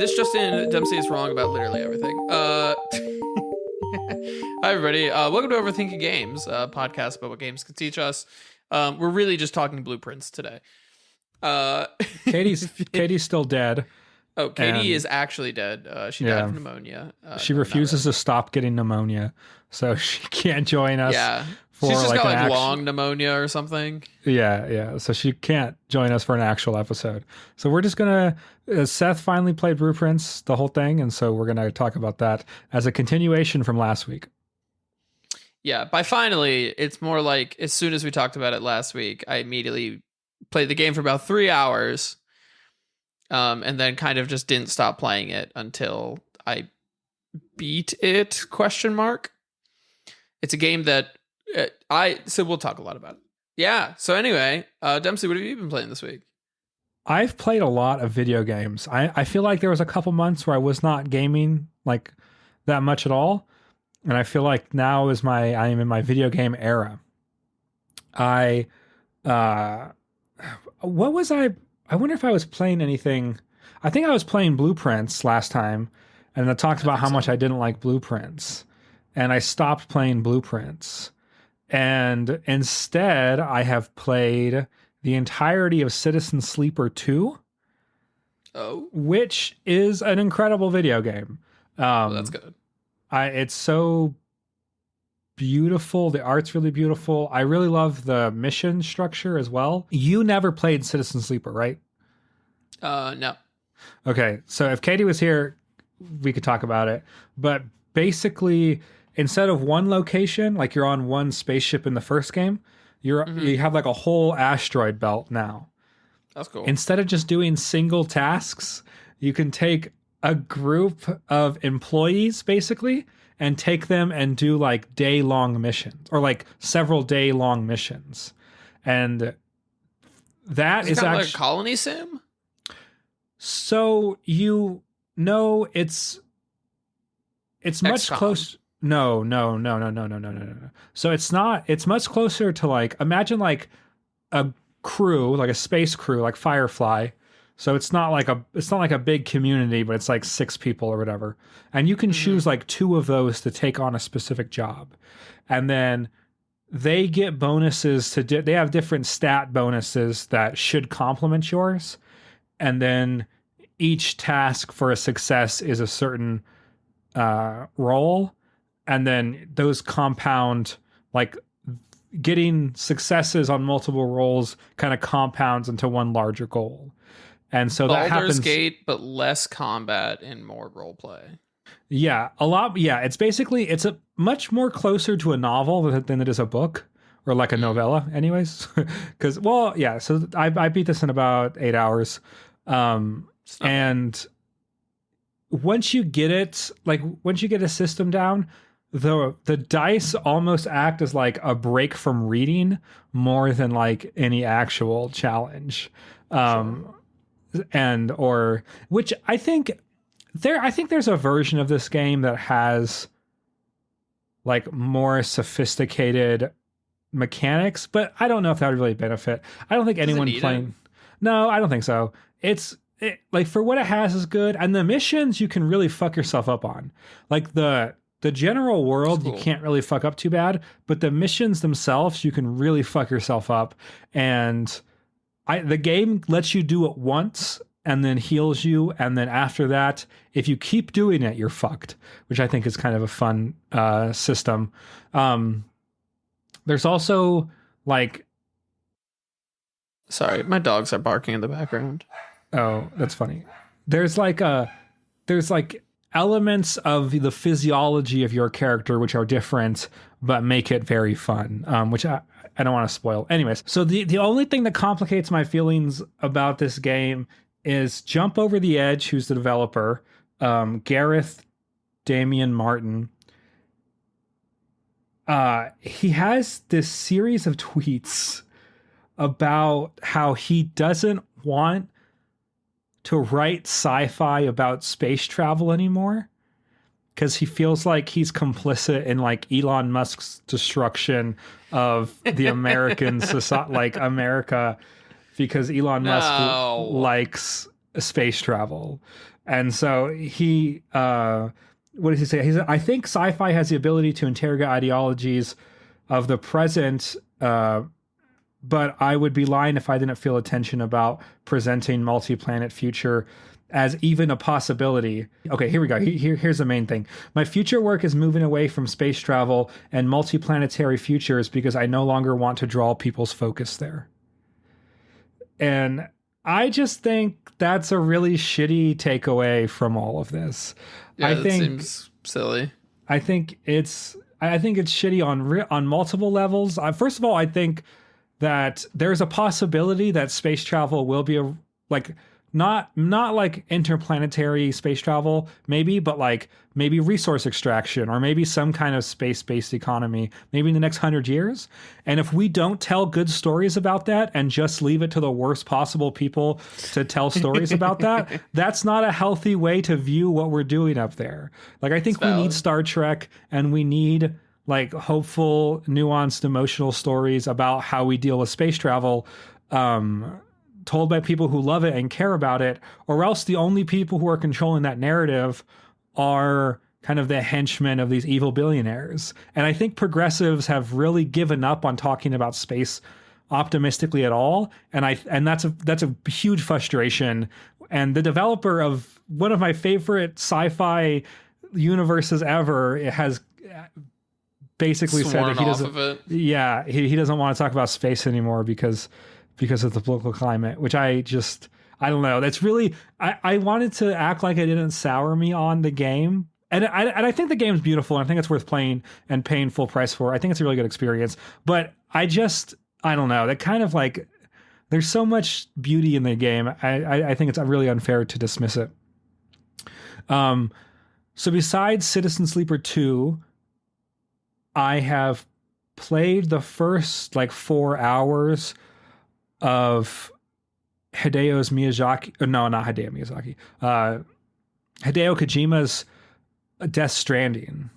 This Justin Dempsey is wrong about literally everything. Hi everybody. Welcome to Overthinking Games, a podcast about what games can teach us. We're really just talking blueprints today. Katie's still dead. Oh, Katie is actually dead. She died of pneumonia. She refuses to stop getting pneumonia, so she can't join us. Yeah, for she's just like got long pneumonia or something. Yeah. So she can't join us for an actual episode. So we're just gonna. Seth finally played Blueprints, the whole thing, and so we're gonna talk about that as a continuation from last week. Yeah, by finally, it's more like as soon as we talked about it last week, I immediately played the game for about 3 hours. And then kind of just didn't stop playing it until I beat it, ? It's a game that so we'll talk a lot about it. Yeah. So anyway, Dempsey, what have you been playing this week? I've played a lot of video games. I feel like there was a couple months where I was not gaming like that much at all. And I feel like now I am in my video game era. I wonder if I was playing anything. I think I was playing Blueprints last time, and I talked about how much I didn't like Blueprints, and I stopped playing Blueprints. And instead, I have played the entirety of Citizen Sleeper 2, which is an incredible video game. That's good. It's so beautiful. The art's really beautiful. I really love the mission structure as well. You never played Citizen Sleeper, right? No. Okay, so if Katie was here, we could talk about it. But basically, instead of one location, like you're on one spaceship in the first game, you have like a whole asteroid belt now. That's cool. Instead of just doing single tasks, you can take a group of employees, basically, and take them and do like day-long missions or like several day-long missions. And that is kind of actually like a colony sim. So it's much closer. No. So it's much closer to like, imagine like a crew, like a space crew, like Firefly. So it's not like a big community, but it's like 6 people or whatever. And you can choose like 2 of those to take on a specific job. And then they get bonuses they have different stat bonuses that should complement yours. And then each task for a success is a certain role. And then those compound, like getting successes on multiple roles kind of compounds into one larger goal. And so that happens. Baldur's Gate, but less combat and more roleplay. Yeah, a lot. Yeah, it's a much more closer to a novel than it is a book or like a novella, anyways. Because, so I beat this in about 8 hours. And once you get a system down, the dice almost act as like a break from reading more than like any actual challenge. Which I think there's a version of this game that has like more sophisticated mechanics, but I don't know if that would really benefit. I don't think anyone playing. No, I don't think so. Like for what it has is good, and the missions you can really fuck yourself up on. Like the general world you can't really fuck up too bad, but the missions themselves you can really fuck yourself up. And the game lets you do it once and then heals you, and then after that, if you keep doing it, you're fucked, which I think is kind of a fun system. There's also like... Sorry, my dogs are barking in the background. Oh, that's funny. There's like elements of the physiology of your character which are different but make it very fun, which I don't want to spoil. Anyways, so the only thing that complicates my feelings about this game is Jump Over the Edge, who's the developer, Gareth Damian Martin. He has this series of tweets about how he doesn't want to write sci-fi about space travel anymore because he feels like he's complicit in like Elon Musk's destruction of the American society, like America, because Elon Musk likes space travel. And so he, what does he say? I think sci-fi has the ability to interrogate ideologies of the present, but I would be lying if I didn't feel a tension about presenting multi-planet future as even a possibility. Okay, here we go. Here's the main thing. My future work is moving away from space travel and multi-planetary futures because I no longer want to draw people's focus there. And I just think that's a really shitty takeaway from all of this. Yeah, I that think seems silly. I think it's shitty on multiple levels. First of all, I think that there's a possibility that space travel will be not like interplanetary space travel, maybe, but like maybe resource extraction or maybe some kind of space-based economy, maybe in the next 100 years. And if we don't tell good stories about that and just leave it to the worst possible people to tell stories about that, that's not a healthy way to view what we're doing up there. Like, I think we need Star Trek, and we need like hopeful, nuanced, emotional stories about how we deal with space travel, told by people who love it and care about it, or else the only people who are controlling that narrative are kind of the henchmen of these evil billionaires. And I think progressives have really given up on talking about space optimistically at all. And that's a huge frustration. And the developer of one of my favorite sci-fi universes ever has basically said that he doesn't. Yeah, he doesn't want to talk about space anymore because of the political climate, which I don't know. That's really, I wanted to act like it didn't sour me on the game. And I think the game's beautiful, and I think it's worth playing and paying full price for. I think it's a really good experience. But I don't know. That kind of like, there's so much beauty in the game. I think it's really unfair to dismiss it. So besides Citizen Sleeper 2, I have played the first like 4 hours of Hideo Kojima's Death Stranding,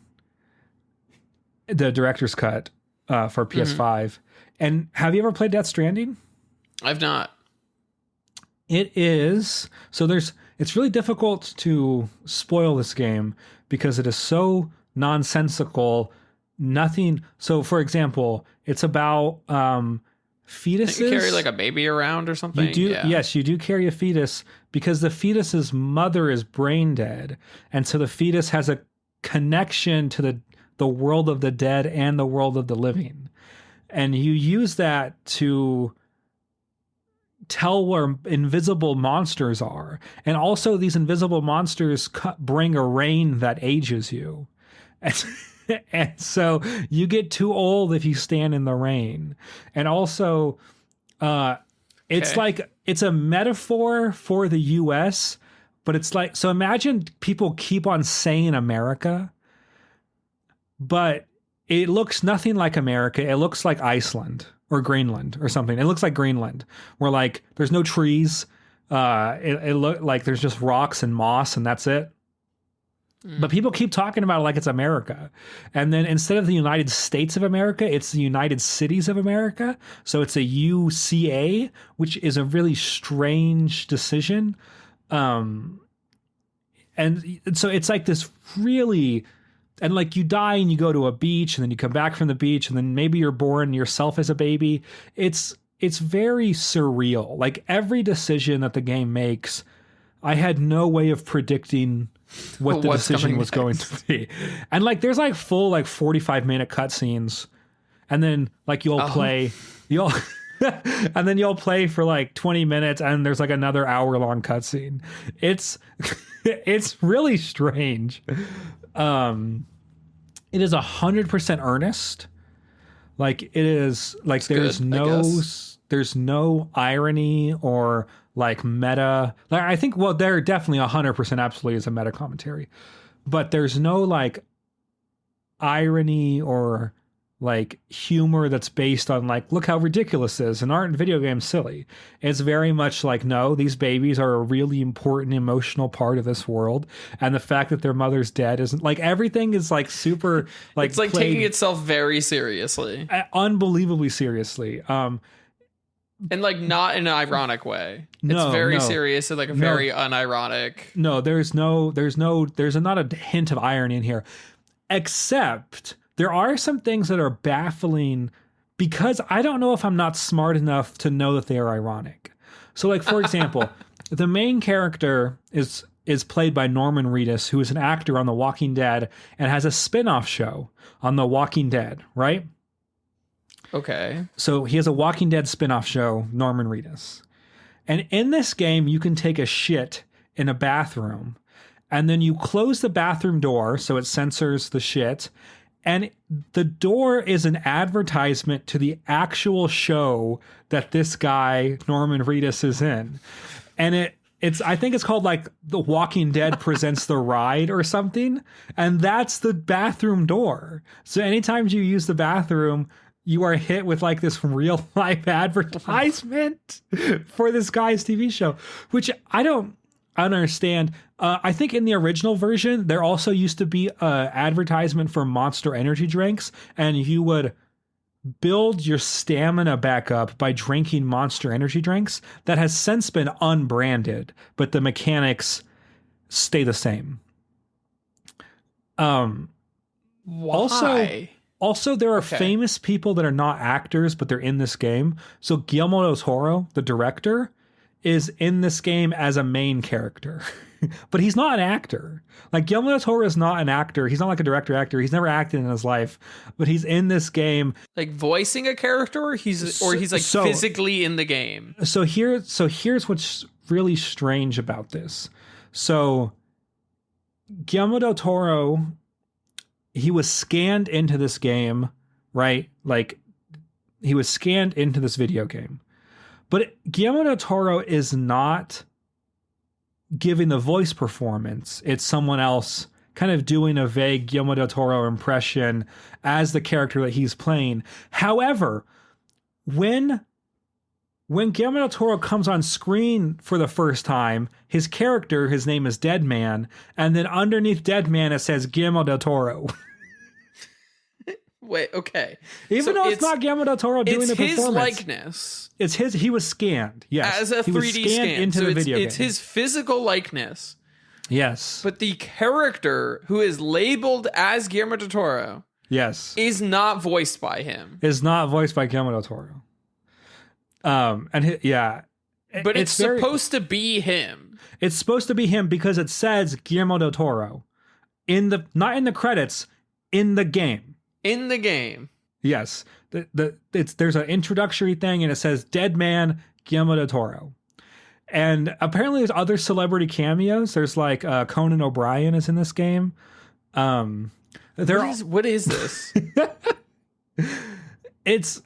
the director's cut for PS5. Mm-hmm. And have you ever played Death Stranding? I've not. It's really difficult to spoil this game because it is so nonsensical. So for example, it's about fetuses. You carry like a baby around or something? You do, yeah. Yes, you do carry a fetus because the fetus's mother is brain dead. And so the fetus has a connection to the world of the dead and the world of the living. And you use that to tell where invisible monsters are. And also these invisible monsters bring a rain that ages you. And so you get too old if you stand in the rain. And also, it's like, it's a metaphor for the US, but it's like, so imagine people keep on saying America, but it looks nothing like America. It looks like Iceland or Greenland or something. It looks like Greenland, where like there's no trees. It look like there's just rocks and moss and that's it. But people keep talking about it like it's America. And then instead of the United States of America, it's the United Cities of America. So it's a UCA, which is a really strange decision. And so it's like this really, and like you die and you go to a beach and then you come back from the beach and then maybe you're born yourself as a baby. It's very surreal. Like every decision that the game makes, I had no way of predicting what the decision was going to be. And like there's like full like 45-minute cutscenes, and then like you'll play and then you'll play for like 20 minutes and there's like another hour-long cutscene. It's really strange. It is 100% earnest. Like it is like there's no irony or like meta. Like I think, well, there definitely 100% absolutely is a meta commentary, but there's no like irony or like humor that's based on like, look how ridiculous this is, and aren't video games silly? It's very much like, no, these babies are a really important emotional part of this world, and the fact that their mother's dead isn't like, everything is like super like, it's like taking itself very seriously, unbelievably seriously. And like not in an ironic way. No, it's very no, serious and like a no. very unironic. No, there's not a hint of irony in here. Except there are some things that are baffling because I don't know if I'm not smart enough to know that they are ironic. So like, for example, the main character is played by Norman Reedus, who is an actor on The Walking Dead and has a spin-off show on The Walking Dead, right? Okay. So he has a Walking Dead spin-off show, Norman Reedus. And in this game, you can take a shit in a bathroom, and then you close the bathroom door so it censors the shit, and the door is an advertisement to the actual show that this guy, Norman Reedus, is in. And it's I think it's called like The Walking Dead Presents the Ride or something, and that's the bathroom door. So anytime you use the bathroom, you are hit with like this real life advertisement for this guy's TV show, which I don't understand. I think in the original version, there also used to be an advertisement for Monster energy drinks, and you would build your stamina back up by drinking Monster energy drinks. That has since been unbranded, but the mechanics stay the same. Why? Also, there are famous people that are not actors, but they're in this game. So Guillermo del Toro, the director, is in this game as a main character. But he's not an actor. Like, Guillermo del Toro is not an actor. He's not like a director actor. He's never acted in his life. But he's in this game. Like voicing a character, or he's like physically in the game. So here's what's really strange about this. So Guillermo del Toro, he was scanned into this game, right? Like, he was scanned into this video game. But Guillermo del Toro is not giving the voice performance. It's someone else kind of doing a vague Guillermo del Toro impression as the character that he's playing. However, when Guillermo del Toro comes on screen for the first time, his character, his name is Deadman, and then underneath Deadman it says Guillermo del Toro. Wait, okay. Even though it's not Guillermo del Toro doing the performance. It's his likeness. It's his. He was scanned. Yes, as a 3D scan into the video game. It's his physical likeness. Yes, but the character who is labeled as Guillermo del Toro, yes, is not voiced by him. Is not voiced by Guillermo del Toro. But it's supposed to be him. It's supposed to be him because it says Guillermo del Toro not in the credits, in the game. In the game. Yes. There's an introductory thing and it says Deadman Guillermo del Toro. And apparently there's other celebrity cameos. There's like Conan O'Brien is in this game. What is this? It's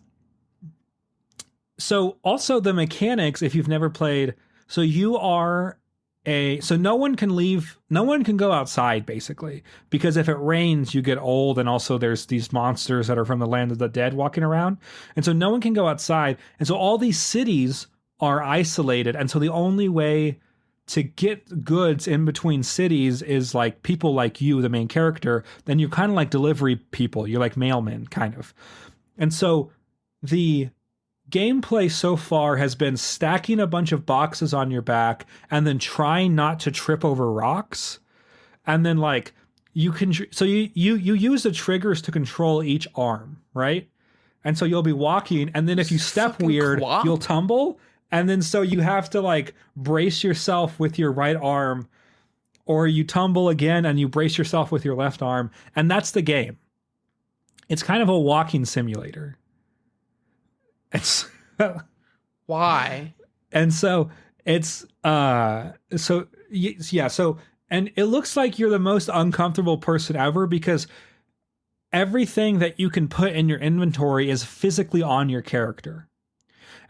so also the mechanics, if you've never played, so you are so no one can go outside basically, because if it rains you get old, and also there's these monsters that are from the land of the dead walking around, and so no one can go outside, and so all these cities are isolated, and so the only way to get goods in between cities is like people like you, the main character. Then you're kind of like delivery people, you're like mailmen kind of. And so the gameplay so far has been stacking a bunch of boxes on your back and then trying not to trip over rocks. And then like you use the triggers to control each arm, right? And so you'll be walking, and then if you step weird, you'll tumble. And then so you have to like brace yourself with your right arm, or you tumble again and you brace yourself with your left arm. And that's the game. It's kind of a walking simulator. It's why? And so it's and it looks like you're the most uncomfortable person ever, because everything that you can put in your inventory is physically on your character.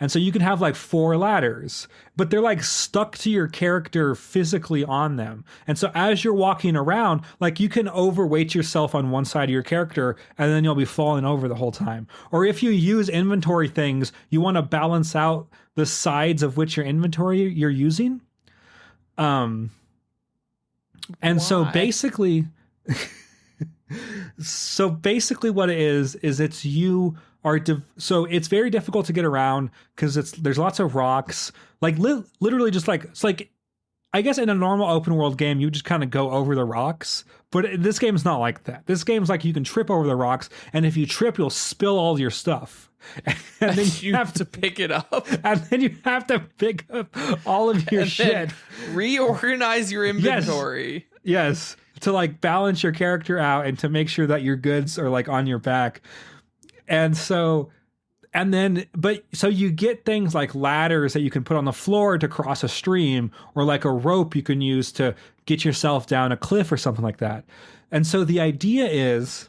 And so you can have like 4 ladders, but they're like stuck to your character physically on them. And so as you're walking around, like you can overweight yourself on one side of your character, and then you'll be falling over the whole time. Or if you use inventory things, you want to balance out the sides of which your inventory you're using. And Why? so basically what it is it's you so it's very difficult to get around because there's lots of rocks. Like literally just like it's like I guess in a normal open world game you just kind of go over the rocks, but this game's not like that. This game's like you can trip over the rocks, and if you trip you'll spill all your stuff. And then you have to pick it up. And then you have to pick up all of your shit. Reorganize your inventory. Yes. To like balance your character out and to make sure that your goods are like on your back. And so you get things like ladders that you can put on the floor to cross a stream, or like a rope you can use to get yourself down a cliff or something like that. And so the idea is,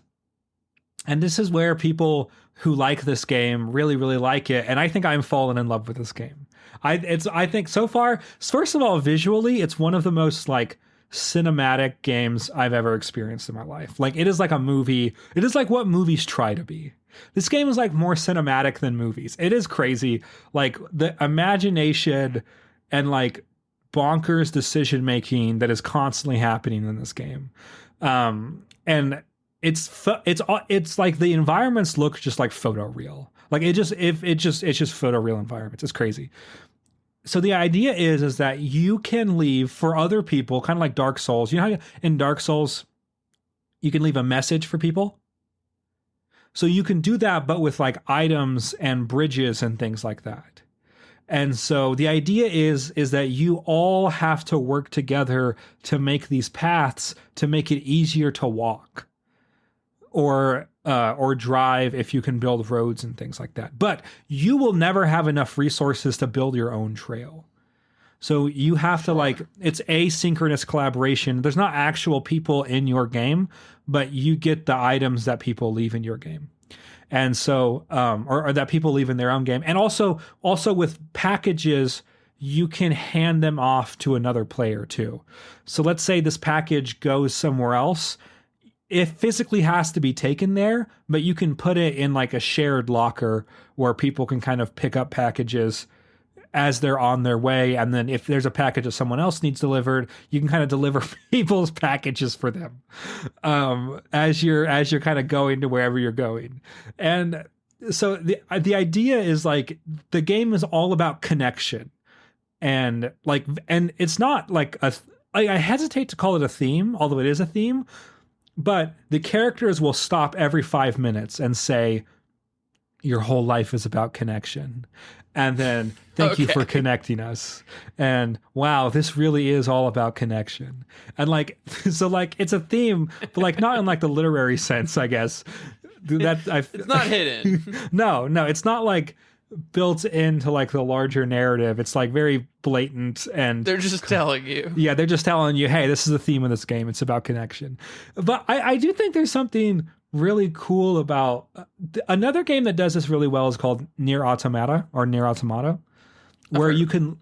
and this is where people who like this game really, really like it, and I think I'm falling in love with this game. I think so far, first of all, visually, it's one of the most like cinematic games I've ever experienced in my life. Like it is like a movie. It is like what movies try to be. This game is like more cinematic than movies. It is crazy. Like the imagination and like bonkers decision making that is constantly happening in this game. And it's like the environments look just like photoreal. Like it's just photoreal environments. It's crazy. So the idea is that you can leave for other people, kind of like Dark Souls. You know how in Dark Souls you can leave a message for people? So you can do that, but with like items and bridges and things like that. And so the idea is that you all have to work together to make these paths to make it easier to walk or drive if you can build roads and things like that. But you will never have enough resources to build your own trail. So you have to like, it's asynchronous collaboration. There's not actual people in your game, but you get the items that people leave in your game. And so, or that people leave in their own game. And also with packages, you can hand them off to another player too. So let's say this package goes somewhere else. It physically has to be taken there, but you can put it in like a shared locker where people can kind of pick up packages as they're on their way. And then if there's a package that someone else needs delivered, you can kind of deliver people's packages for them as you're kind of going to wherever you're going. And so the idea is like the game is all about connection. And it's not like I hesitate to call it a theme, although it is a theme. But the characters will stop every 5 minutes and say, your whole life is about connection. And then thank you for connecting us. And wow, this really is all about connection. And like, so like it's a theme, but like not in like the literary sense, I guess. It's not hidden. No, it's not like built into like the larger narrative. It's like very blatant, and they're just telling you. Yeah, they're just telling you, hey, this is the theme of this game. It's about connection. But I do think there's something really cool about another game that does this really well is called Nier Automata, where you can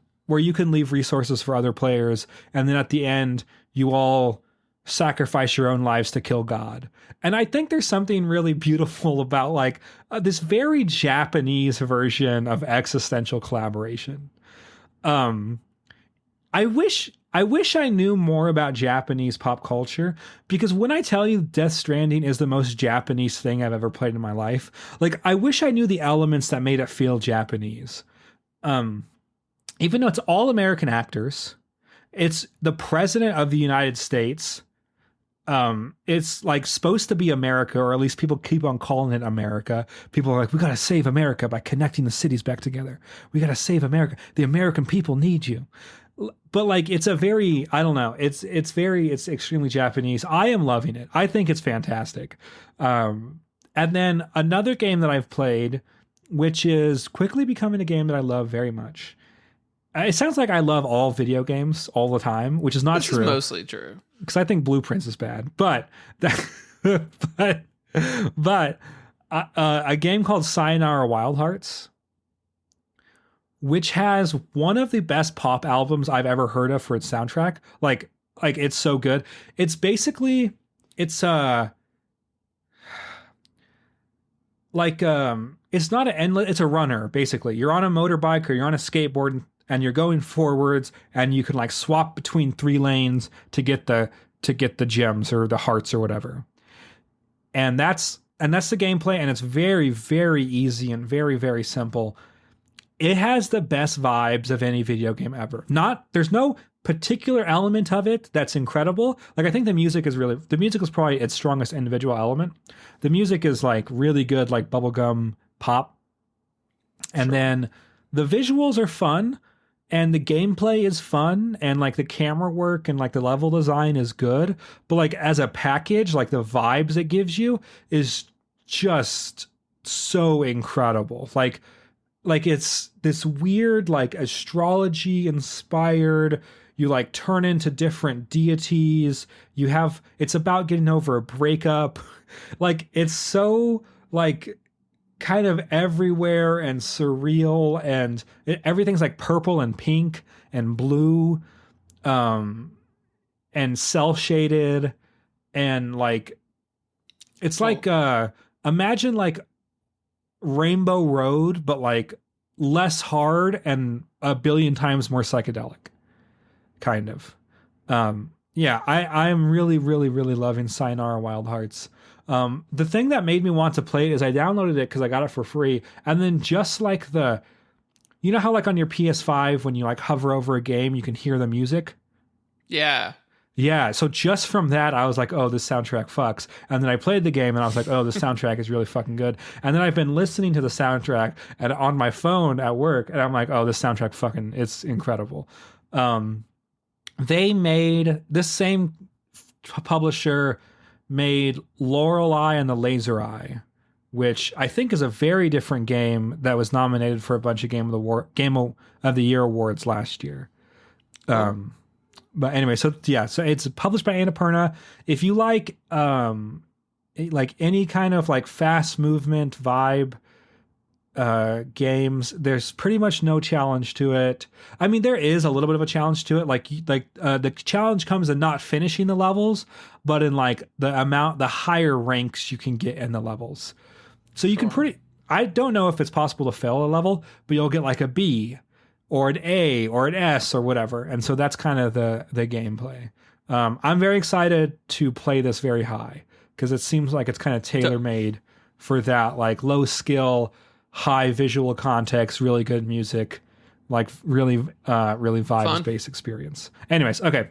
leave resources for other players, and then at the end you all sacrifice your own lives to kill God. And I think there's something really beautiful about like this very Japanese version of existential collaboration. I wish I knew more about Japanese pop culture, because when I tell you Death Stranding is the most Japanese thing I've ever played in my life, like I wish I knew the elements that made it feel Japanese. Even though it's all American actors, it's the president of the United States. It's like supposed to be America, or at least people keep on calling it America. People are like, we got to save America by connecting the cities back together. We got to save America. The American people need you. But like, it's a very, I don't know. It's extremely Japanese. I am loving it. I think it's fantastic. And then another game that I've played, which is quickly becoming a game that I love very much. It sounds like I love all video games all the time, which is not true. This is mostly true. Because I think Blueprints is bad, but a game called Sayonara Wild Hearts, which has one of the best pop albums I've ever heard of for its soundtrack. Like it's so good. It's basically it's not an endless. It's a runner basically. You're on a motorbike or you're on a skateboard, and you're going forwards, and you can like swap between 3 lanes to get the gems or the hearts or whatever. And that's and that's the gameplay, and it's very, very easy and very, very simple. It has the best vibes of any video game ever. There's no particular element of it that's incredible. Like, I think the music is probably its strongest individual element. The music is like really good, like bubblegum pop. And then the visuals are fun, and the gameplay is fun, and like the camera work and like the level design is good. But like as a package, like the vibes it gives you is just so incredible. Like it's this weird, like astrology inspired, you like turn into different deities. It's about getting over a breakup. Like it's so like kind of everywhere and surreal, and everything's like purple and pink and blue, and cell shaded, and like it's like imagine like Rainbow Road, but like less hard and a billion times more psychedelic, kind of. Yeah, I'm really, really, really loving Sayonara Wild Hearts. The thing that made me want to play it is I downloaded it because I got it for free, and then just like you know how like on your PS5 when you like hover over a game you can hear the music? Yeah, so just from that, I was like, oh, this soundtrack fucks. And then I played the game, and I was like, oh, this soundtrack is really fucking good. And then I've been listening to the soundtrack on my phone at work, and I'm like, oh, this soundtrack fucking, it's incredible. They made, this same publisher made Lorelei and the Laser Eye, which I think is a very different game that was nominated for a bunch of Game of the Year awards last year. But anyway, so it's published by Annapurna. If you like any kind of like fast movement vibe games, there's pretty much no challenge to it. I mean, there is a little bit of a challenge to it. The challenge comes in not finishing the levels, but in like the higher ranks you can get in the levels. So you can I don't know if it's possible to fail a level, but you'll get like a B or an A or an S or whatever. And so that's kind of the gameplay. I'm very excited to play this very high because it seems like it's kind of tailor-made for that, like low skill, high visual context, really good music, like really vibes-based experience. Anyways, okay.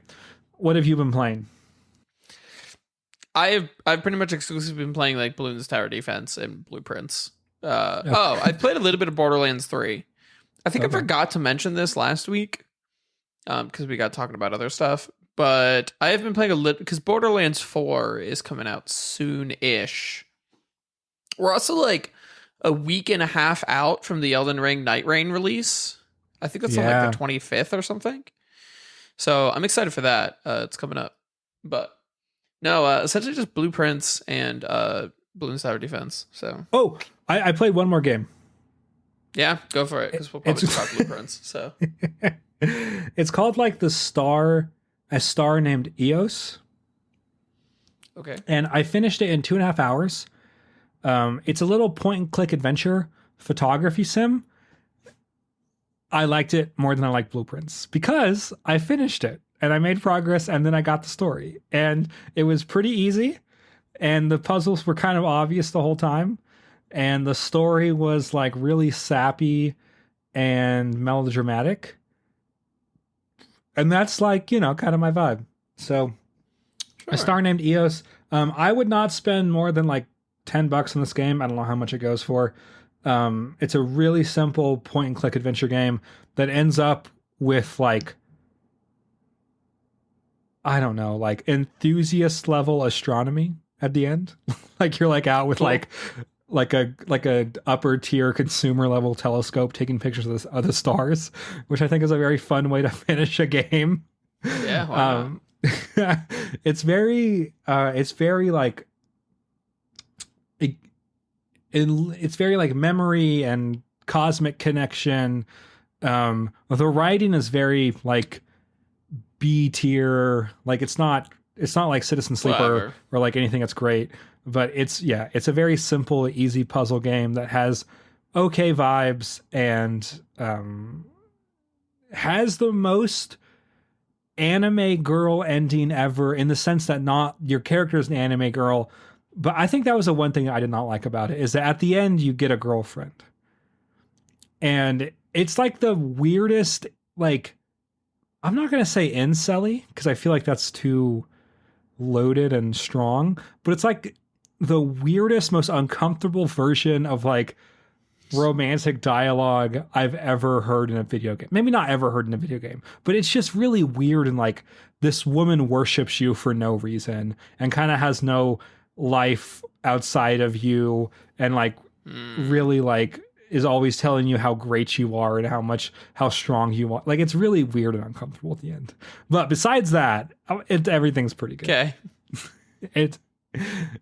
What have you been playing? I've pretty much exclusively been playing like Bloons Tower Defense and Blueprints. I played a little bit of Borderlands 3. I think I forgot to mention this last week because we got talking about other stuff. But I have been playing a little because Borderlands 4 is coming out soon-ish. We're also like a week and a half out from the Elden Ring Night Rain release. I think that's on like the 25th or something. So I'm excited for that. It's coming up. But no, essentially just Blueprints and Bloons Tower Defense. So I played one more game. Yeah, go for it, because we'll probably talk Blueprints. So it's called like a star named Eos. Okay. And I finished it in 2.5 hours. It's a little point and click adventure photography sim. I liked it more than I liked Blueprints because I finished it and I made progress, and then I got the story, and it was pretty easy, and the puzzles were kind of obvious the whole time. And the story was like really sappy and melodramatic. And that's like, kind of my vibe. So a star named Eos. I would not spend more than like $10 on this game. I don't know how much it goes for. It's a really simple point and click adventure game that ends up with like, I don't know, like enthusiast level astronomy at the end. Like you're like out with like a upper tier consumer level telescope taking pictures of the stars, which I think is a very fun way to finish a game. Yeah. Why not? It's very like it's very like memory and cosmic connection. The writing is very like B tier. Like it's not like Citizen Sleeper or like anything that's great. But it's a very simple, easy puzzle game that has okay vibes and has the most anime girl ending ever, in the sense that not your character is an anime girl, But I think that was the one thing I did not like about it, is that at the end you get a girlfriend. And it's like the weirdest, like, I'm not going to say incel-y, because I feel like that's too loaded and strong, but it's like the weirdest, most uncomfortable version of like romantic dialogue I've ever heard in a video game. Maybe not ever heard in a video game, but it's just really weird. And like, this woman worships you for no reason and kind of has no life outside of you, and like really like is always telling you how great you are and how strong you are. Like, it's really weird and uncomfortable at the end. But besides that, everything's pretty good. Okay.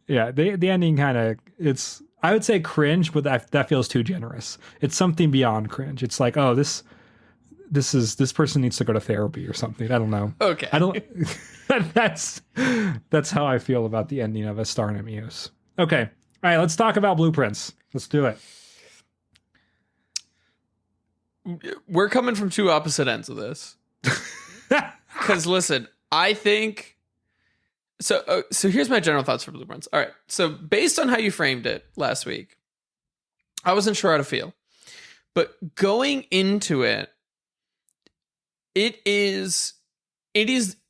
The ending kind of, it's, I would say cringe, but that feels too generous. It's something beyond cringe. It's like, oh, this person needs to go to therapy or something. I don't know. Okay. I don't. That's how I feel about the ending of A Star in a Muse. Okay. All right. Let's talk about Blueprints. Let's do it. We're coming from two opposite ends of this. Because listen, I think so. So here's my general thoughts for Blueprints. All right. So based on how you framed it last week, I wasn't sure how to feel, but going into it, it is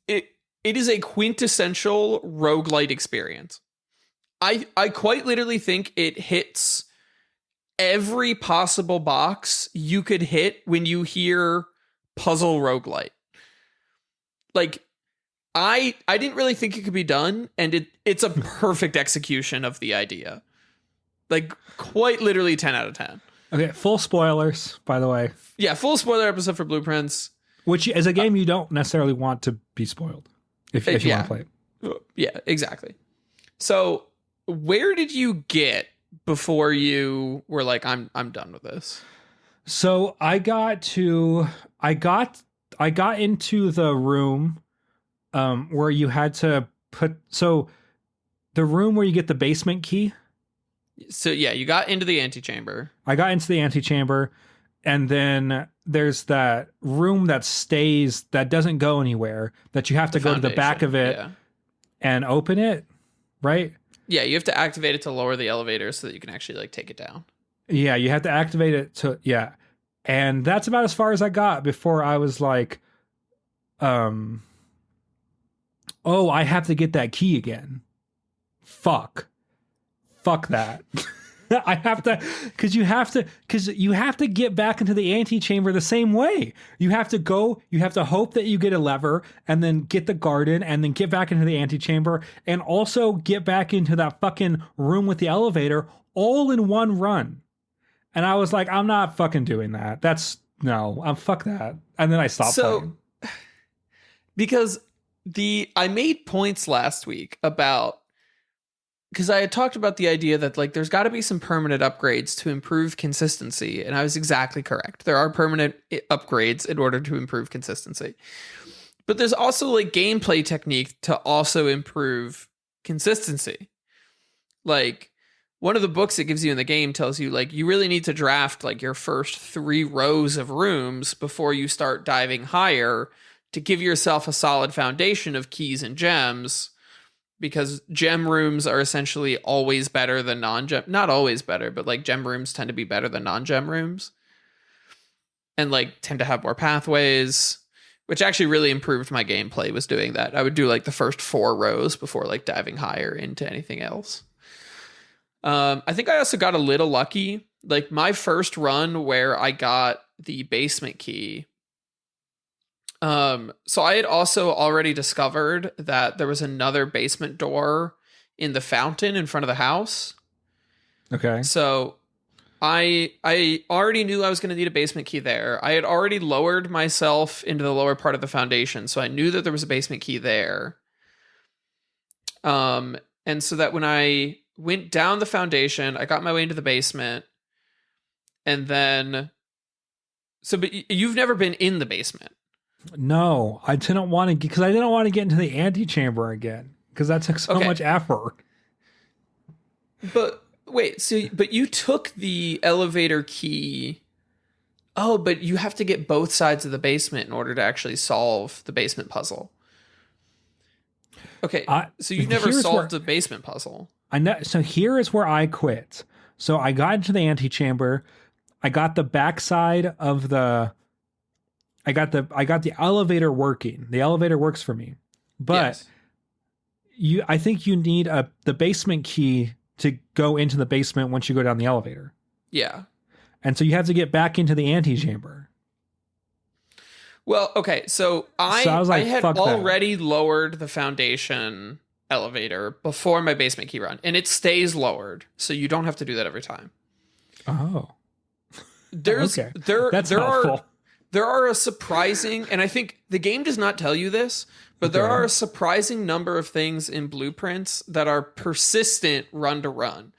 a quintessential roguelite experience. I quite literally think it hits every possible box you could hit when you hear puzzle roguelite. Like, I didn't really think it could be done, and it's a perfect execution of the idea. Like, quite literally 10 out of 10. Okay, full spoilers, by the way. Yeah, full spoiler episode for Blueprints. Which, as a game, you don't necessarily want to be spoiled if you want to play it. Yeah, exactly. So, where did you get before you were like, I'm done with this? So I got into the room where you had to put, so the room where you get the basement key. So yeah, you got into the antechamber. I got into the antechamber, and then there's that room that stays, that doesn't go anywhere, that you have to go to the back of it and open it, right? Yeah, you have to activate it to lower the elevator so that you can actually like take it down. Yeah, you have to activate it to, yeah. And that's about as far as I got before I was like, oh, I have to get that key again. Fuck that. I have to, because you have to get back into the antechamber the same way. You have to hope that you get a lever and then get the garden and then get back into the antechamber and also get back into that fucking room with the elevator all in one run. And I was like, I'm not fucking doing that. Fuck that. And then I stopped playing. Because I made points last week about, because I had talked about the idea that like there's got to be some permanent upgrades to improve consistency, and I was exactly correct. There are permanent upgrades in order to improve consistency, but there's also like gameplay technique to also improve consistency. Like, one of the books it gives you in the game tells you like you really need to draft like your first 3 rows of rooms before you start diving higher to give yourself a solid foundation of keys and gems. Because gem rooms are essentially always better than non-gem. Not always better, but like gem rooms tend to be better than non-gem rooms. And like tend to have more pathways, which actually really improved my gameplay was doing that. I would do like the first 4 rows before like diving higher into anything else. I think I also got a little lucky. Like my first run where I got the basement key, so I had also already discovered that there was another basement door in the fountain in front of the house. Okay. So I already knew I was going to need a basement key there. I had already lowered myself into the lower part of the foundation, so I knew that there was a basement key there. And so that when I went down the foundation, I got my way into the basement, and then but you've never been in the basement. No, I didn't want to, because I didn't want to get into the antechamber again, because that took so much effort. But wait, but you took the elevator key. Oh, but you have to get both sides of the basement in order to actually solve the basement puzzle. Okay, so you never solved the basement puzzle. I know. So here is where I quit. So I got into the antechamber. I got the backside of the. I got the elevator working. The elevator works for me, but Yes. I think you need the basement key to go into the basement once you go down the elevator, Yeah. and so you have to get back into the antechamber. Well, okay, so I was like, I had fuck that. already lowered the foundation elevator before my basement key run, and it stays lowered, so you don't have to do that every time. Oh, There's okay. there That's there helpful. are there are a surprising, and I think the game does not tell you this, but there Okay. are a surprising number of things in blueprints that are persistent run to run.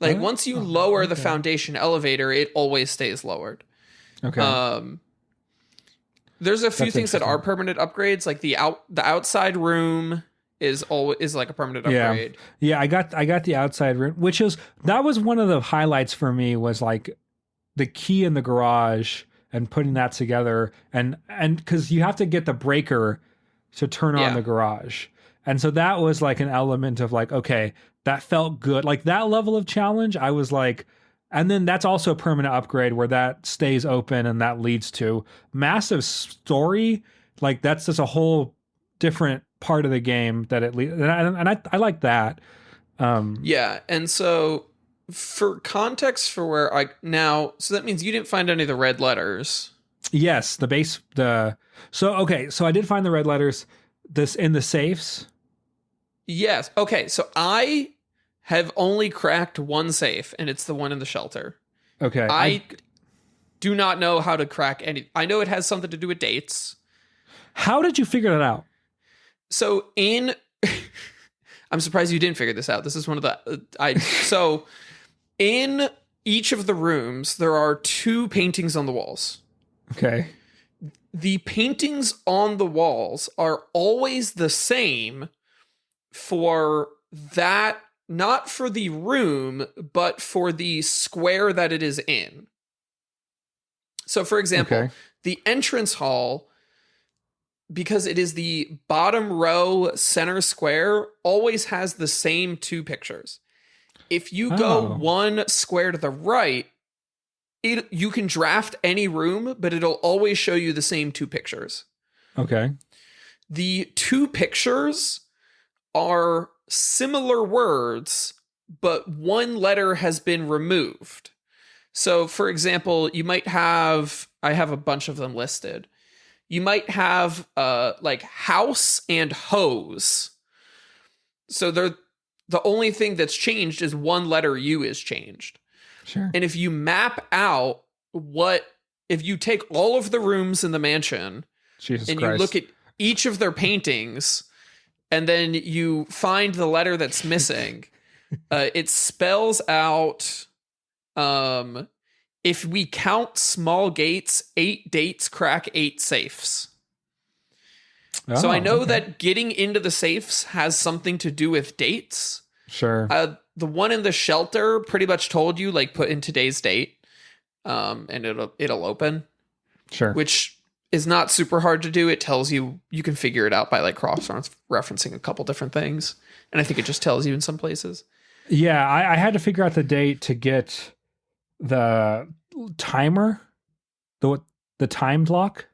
Like once you lower the okay. foundation elevator, it always stays lowered. Okay. There's a few That's things that are interesting. permanent upgrades, like the outside room is like a permanent Yeah. upgrade. Yeah, I got the outside room, that was one of the highlights for me, was like the key in the garage and putting that together, and because you have to get the breaker to turn on Yeah. the garage. And so that was like an element of like, okay, that felt good. Like that level of challenge, I was like, and then that's also a permanent upgrade where that stays open and that leads to massive story. Like that's just a whole different part of the game that it leads. And I like that. Yeah, and so for context for where so that means you didn't find any of the red letters. Yes, so I did find the red letters this in the safes. Yes. Okay, so I have only cracked one safe, and it's the one in the shelter. Okay. I do not know how to crack any. I know it has something to do with dates. How did you figure that out? So I'm surprised you didn't figure this out. This is one of the so in each of the rooms there are 2 paintings on the walls. Okay. The paintings on the walls are always the same for that, not for the room, but for the square that it is in. So, for example, Okay. the entrance hall, because it is the bottom row center square, always has the same 2 pictures. If you go Oh. 1 square to the right, you can draft any room, but it'll always show you the same 2 pictures. Okay. The 2 pictures are similar words, but one letter has been removed. So, for example, you might have, I have a bunch of them listed. You might have like house and hose. So the only thing that's changed is one letter U is changed. Sure. And if you map out if you take all of the rooms in the mansion Jesus and Christ. you look at each of their paintings and then you find the letter that's missing, it spells out, if we count small gates, 8 dates crack 8 safes. So I know that getting into the safes has something to do with dates. Sure. The one in the shelter pretty much told you, like, put in today's date, and it'll open, Sure. which is not super hard to do. It tells you can figure it out by like cross referencing a couple different things, and I think it just tells you in some places. Yeah, I had to figure out the date to get the timer, the timed lock.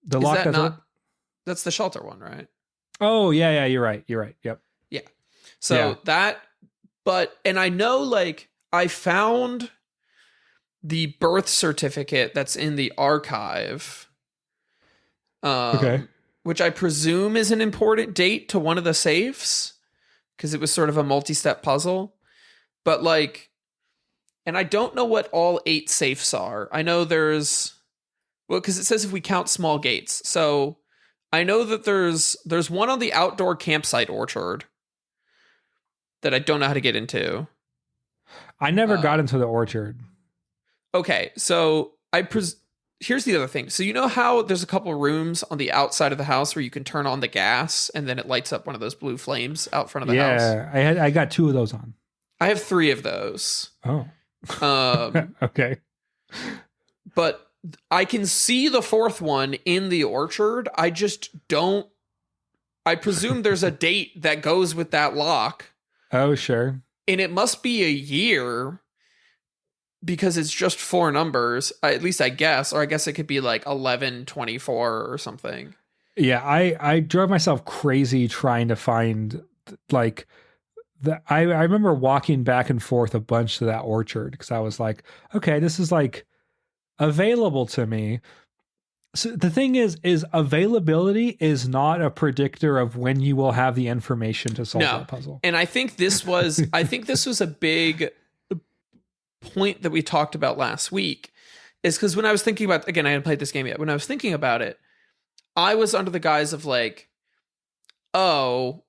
The Is lock that that's that's the shelter one, right? Oh, yeah, you're right. Yep. Yeah. So and I know, like, I found the birth certificate that's in the archive. Okay. Which I presume is an important date to one of the safes, because it was sort of a multi-step puzzle. But like, and I don't know what all 8 safes are. I know because it says if we count small gates. So I know that there's one on the outdoor campsite orchard that I don't know how to get into. I never got into the orchard. Okay, so here's the other thing. So you know how there's a couple rooms on the outside of the house where you can turn on the gas and then it lights up one of those blue flames out front of the house? Yeah, I got 2 of those on. I have 3 of those. Oh. Okay. But I can see the 4th one in the orchard. I just don't. I presume there's a date that goes with that lock. Oh, sure. And it must be a year because it's just 4 numbers, at least I guess, or I guess it could be like 1124 or something. Yeah, I drove myself crazy trying to find like I remember walking back and forth a bunch to that orchard because I was like, okay, this is like available to me. So the thing is availability is not a predictor of when you will have the information to solve that puzzle. And I think this was a big point that we talked about last week, is because when I was thinking about, again, I hadn't played this game yet. When I was thinking about it, I was under the guise of like, oh,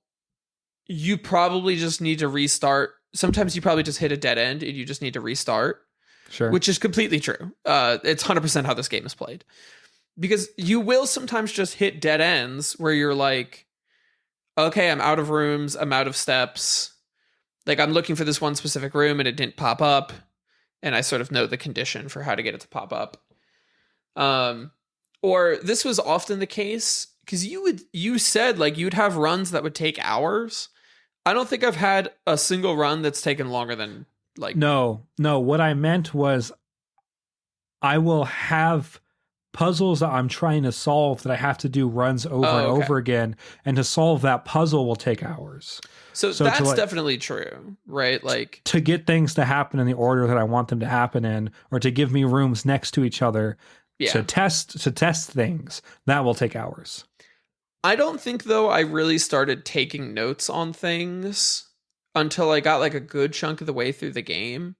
you probably just need to restart. Sometimes you probably just hit a dead end and you just need to restart. Sure. Which is completely true. It's 100% how this game is played. Because you will sometimes just hit dead ends where you're like, okay, I'm out of rooms, I'm out of steps. Like, I'm looking for this one specific room and it didn't pop up. And I sort of know the condition for how to get it to pop up. Or this was often the case because you said like you'd have runs that would take hours. I don't think I've had a single run that's taken longer than like. No. What I meant was I will have puzzles that I'm trying to solve that I have to do runs over and over again. And to solve that puzzle will take hours. So that's definitely true, right? Like to get things to happen in the order that I want them to happen in, or to give me rooms next to each other to test things, that will take hours. I don't think though I really started taking notes on things until I got like a good chunk of the way through the game.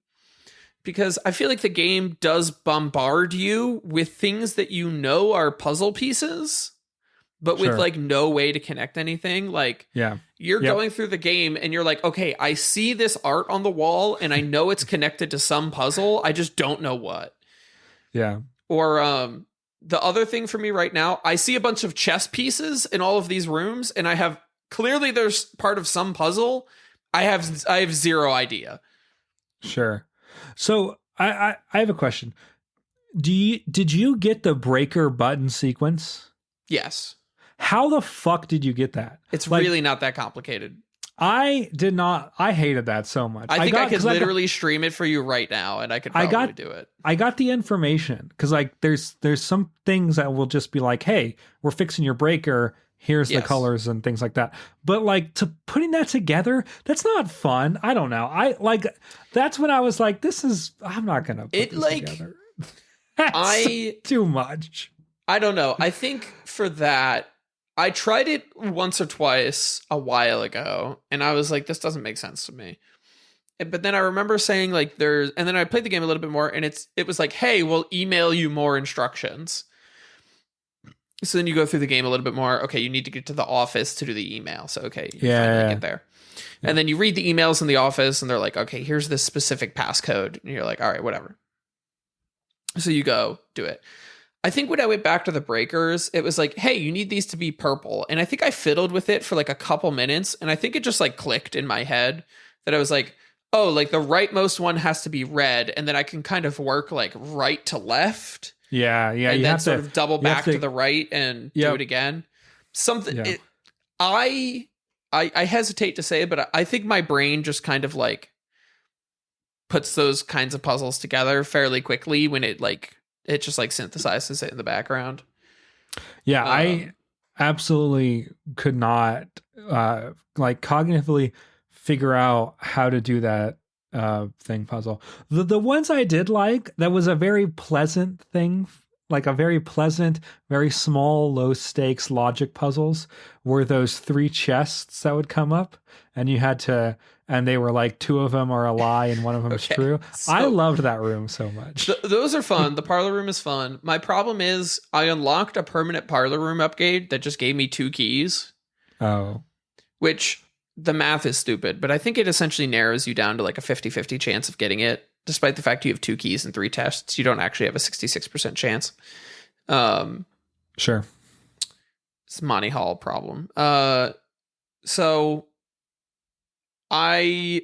Because I feel like the game does bombard you with things that you know are puzzle pieces, but with like no way to connect anything. Like you're going through the game and you're like, okay, I see this art on the wall and I know it's connected to some puzzle. I just don't know what. Yeah. Or the other thing for me right now, I see a bunch of chess pieces in all of these rooms and I have clearly there's part of some puzzle. I have zero idea. Sure. So I have a question. Did you get the breaker button sequence? Yes. How the fuck did you get that? It's like, really not that complicated. I did not. I hated that so much. I think I could literally stream it for you right now, and I could probably do it. I got the information because like there's some things that will just be like, hey, we're fixing your breaker. Here's the colors and things like that. But like to putting that together, that's not fun. I don't know. That's when I was like, I'm not gonna put this together. That's too much. I don't know. I think for that, I tried it once or twice a while ago, and I was like, this doesn't make sense to me. But then I remember saying like and then I played the game a little bit more, and it was like, hey, we'll email you more instructions. So then you go through the game a little bit more. Okay, you need to get to the office to do the email. So, okay, you finally get there. Yeah. And then you read the emails in the office and they're like, okay, here's this specific passcode. And you're like, all right, whatever. So you go do it. I think when I went back to the breakers, it was like, hey, you need these to be purple. And I think I fiddled with it for like a couple minutes. And I think it just like clicked in my head that I was like, oh, like the rightmost one has to be red. And then I can kind of work like right to left. Yeah. And then sort of double back to the right and do it again. I hesitate to say it, but I think my brain just kind of like puts those kinds of puzzles together fairly quickly when it just like synthesizes it in the background. Yeah, I absolutely could not like cognitively figure out how to do that thing puzzle. The ones I did like, that was a very pleasant thing, like a very pleasant, very small, low stakes logic puzzles, were those 3 chests that would come up and you had to, and they were like 2 of them are a lie and 1 of them is true. So, I loved that room so much. Those are fun. The parlor room is fun. My problem is I unlocked a permanent parlor room upgrade that just gave me 2 keys. Oh. Which the math is stupid, but I think it essentially narrows you down to like a 50-50 chance of getting it. Despite the fact you have 2 keys and 3 tests, you don't actually have a 66% chance. Sure. It's a Monty Hall problem. So I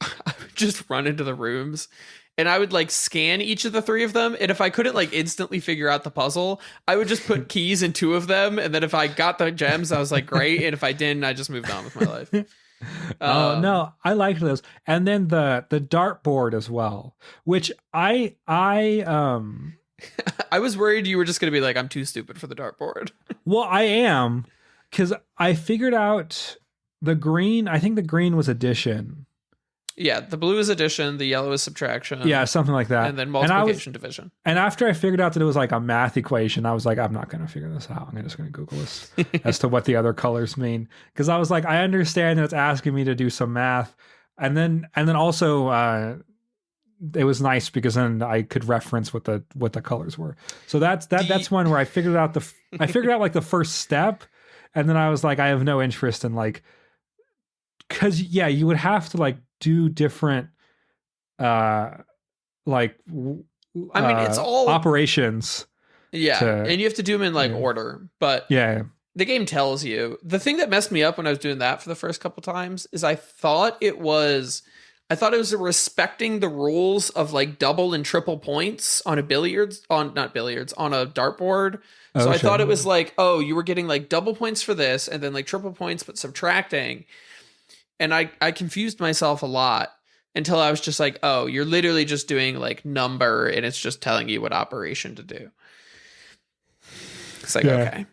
would just run into the rooms and I would like scan each of the 3 of them. And if I couldn't like instantly figure out the puzzle, I would just put keys in 2 of them. And then if I got the gems, I was like, great. And if I didn't, I just moved on with my life. Oh Um, no, I liked those. And then the dartboard as well, which I I was worried you were just gonna be like, I'm too stupid for the dartboard. well, I am, because I figured out the green. I think the green was addition. Yeah, the blue is addition, the yellow is subtraction, Yeah, something like that. and then And I was, multiplication, division. and after I figured out that it was like a math equation, I was like, I'm not going to figure this out. I'm just going to Google this as to what the other colors mean, because I was like, I understand that it's asking me to do some math, and then also it was nice because then I could reference what the colors were. So that's one where I figured out like the first step, and then I was like, I have no interest in like, because yeah, you would have to like do different uh like I mean, it's all operations. yeah, and you have to do them in like order, but Yeah. the game tells you. The thing that messed me up when I was doing that for the first couple times is I thought it was respecting the rules of like double and triple points on a not billiards, on a dartboard. So I thought it was like, oh, you were getting like double points for this and then like triple points but subtracting. And I confused myself a lot until I was just like, oh, you're literally just doing like number and it's just telling you what operation to do. It's like, okay.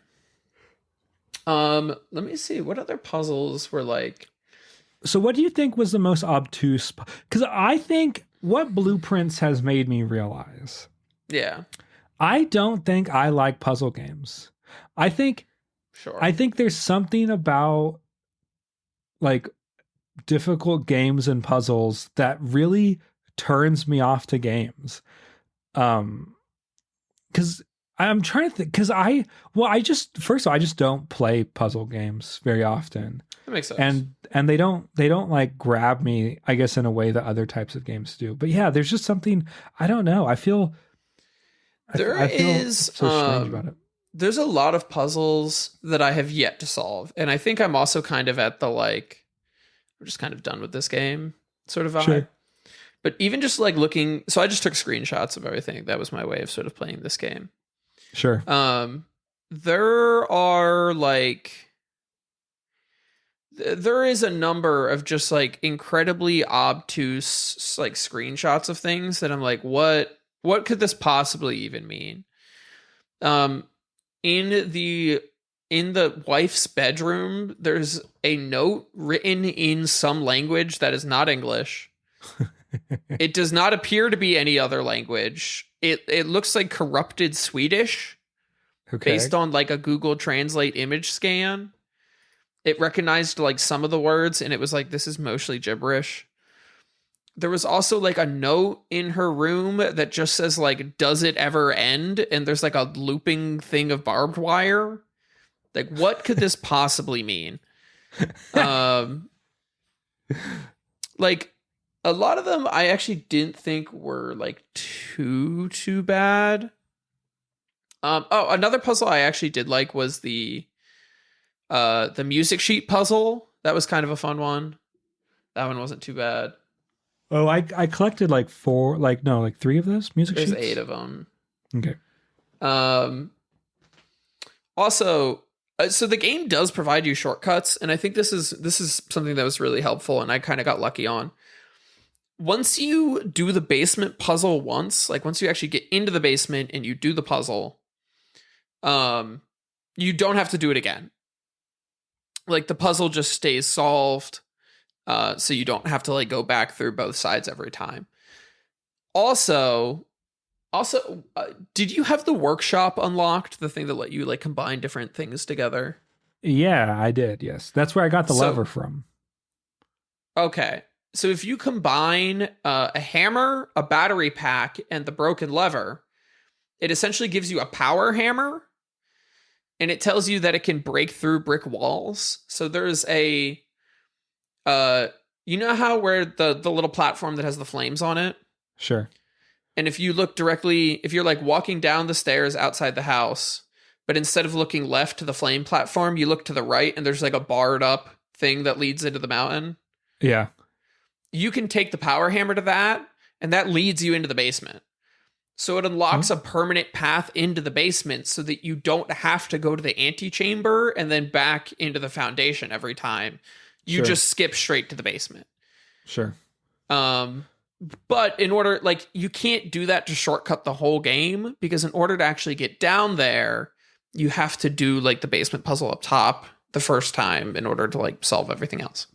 Let me see. What other puzzles were like? So what do you think was the most obtuse? Because I think what Blueprints has made me realize. Yeah. I don't think I like puzzle games. I think there's something about like difficult games and puzzles that really turns me off to games. Because I'm trying to think, because I just don't play puzzle games very often. That makes sense. And they don't like grab me, I guess, in a way that other types of games do. But yeah, there's just something, I don't know. I feel so strange about it. There's a lot of puzzles that I have yet to solve. And I think I'm also kind of at the like, we're just kind of done with this game sort of vibe. Sure. But even just like looking, so I just took screenshots of everything. That was my way of sort of playing this game. Sure. There are like, there is a number of just like incredibly obtuse like screenshots of things that I'm like, what could this possibly even mean? In the wife's bedroom, there's a note written in some language that is not English. It does not appear to be any other language. It looks like corrupted Swedish, based on like a Google Translate image scan. It recognized like some of the words, and it was like, this is mostly gibberish. There was also like a note in her room that just says like, does it ever end? And there's like a looping thing of barbed wire. Like, what could this possibly mean? Like a lot of them I actually didn't think were like too bad. Another puzzle I actually did like was the music sheet puzzle. That was kind of a fun one. That one wasn't too bad. Oh, I collected like 3 of those music sheets. There's 8 of them. Okay. Also, so the game does provide you shortcuts, and I think this is something that was really helpful, and I kind of got lucky on. Once you do the basement puzzle once you actually get into the basement and you do the puzzle, you don't have to do it again. Like the puzzle just stays solved. So you don't have to like go back through both sides every time. Also, did you have the workshop unlocked? The thing that let you like combine different things together? Yeah, I did. Yes. That's where I got the lever from. Okay. So if you combine a hammer, a battery pack, and the broken lever, it essentially gives you a power hammer, and it tells you that it can break through brick walls. So there's a you know how where the little platform that has the flames on it? Sure. And if you look directly, if you're like walking down the stairs outside the house, but instead of looking left to the flame platform, you look to the right and there's like a barred up thing that leads into the mountain. Yeah. You can take the power hammer to that, and that leads you into the basement. So it unlocks a permanent path into the basement so that you don't have to go to the antechamber and then back into the foundation every time. You Sure. just skip straight to the basement. Sure. But in order, like, you can't do that to shortcut the whole game, because in order to actually get down there, you have to do like the basement puzzle up top the first time in order to like solve everything else.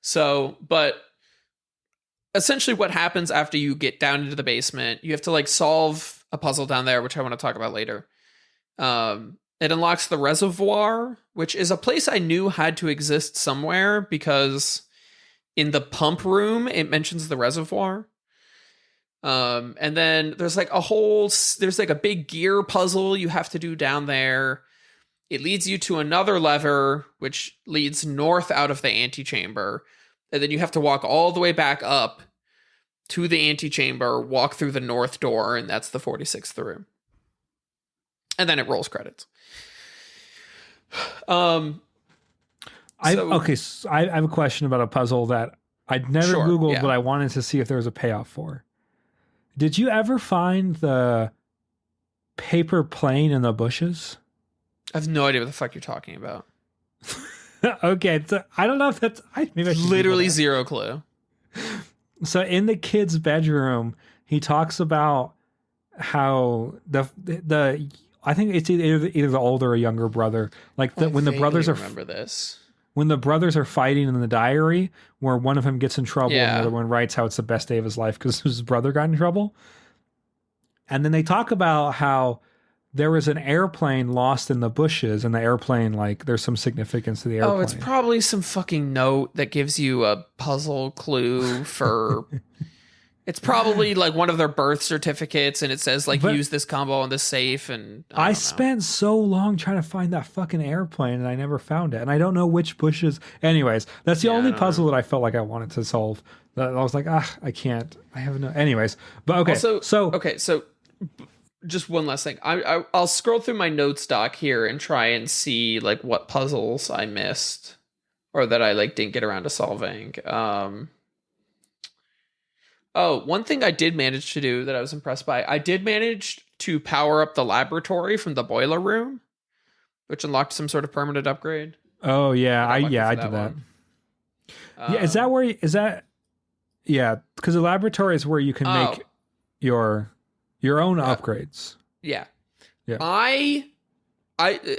So, but essentially what happens after you get down into the basement, you have to like solve a puzzle down there, which I want to talk about later. It unlocks the reservoir, which is a place I knew had to exist somewhere, because in the pump room, it mentions the reservoir. And then there's like a big gear puzzle you have to do down there. It leads you to another lever, which leads north out of the antechamber. And then you have to walk all the way back up to the antechamber, walk through the north door, and that's the 46th room. And then it rolls credits. So I have a question about a puzzle that I'd never Googled, but I wanted to see if there was a payoff for. Did you ever find the paper plane in the bushes? I have no idea what the fuck you're talking about. Okay, so I don't know if that's... maybe I literally zero clue. So in the kid's bedroom, he talks about how the I think it's either the older or younger brother. Like when the brothers remember this. When the brothers are fighting in the diary, where one of them gets in trouble and the other one writes how it's the best day of his life because his brother got in trouble. And then they talk about how there was an airplane lost in the bushes, and the airplane, like, there's some significance to the airplane. Oh, it's probably some fucking note that gives you a puzzle clue for... It's probably like one of their birth certificates, and it says like use this combo on this safe. And I spent so long trying to find that fucking airplane, and I never found it. And I don't know which bushes. Anyways, that's the only puzzle that I felt like I wanted to solve. That I was like, I can't. I have no. Anyways, but okay. So just one last thing. I'll scroll through my notes doc here and try and see like what puzzles I missed or that I like didn't get around to solving. Oh, one thing I did manage to do that I was impressed by, I did manage to power up the laboratory from the boiler room, which unlocked some sort of permanent upgrade. Oh yeah, I did that. Yeah, is that because the laboratory is where you can make your own upgrades. Yeah. I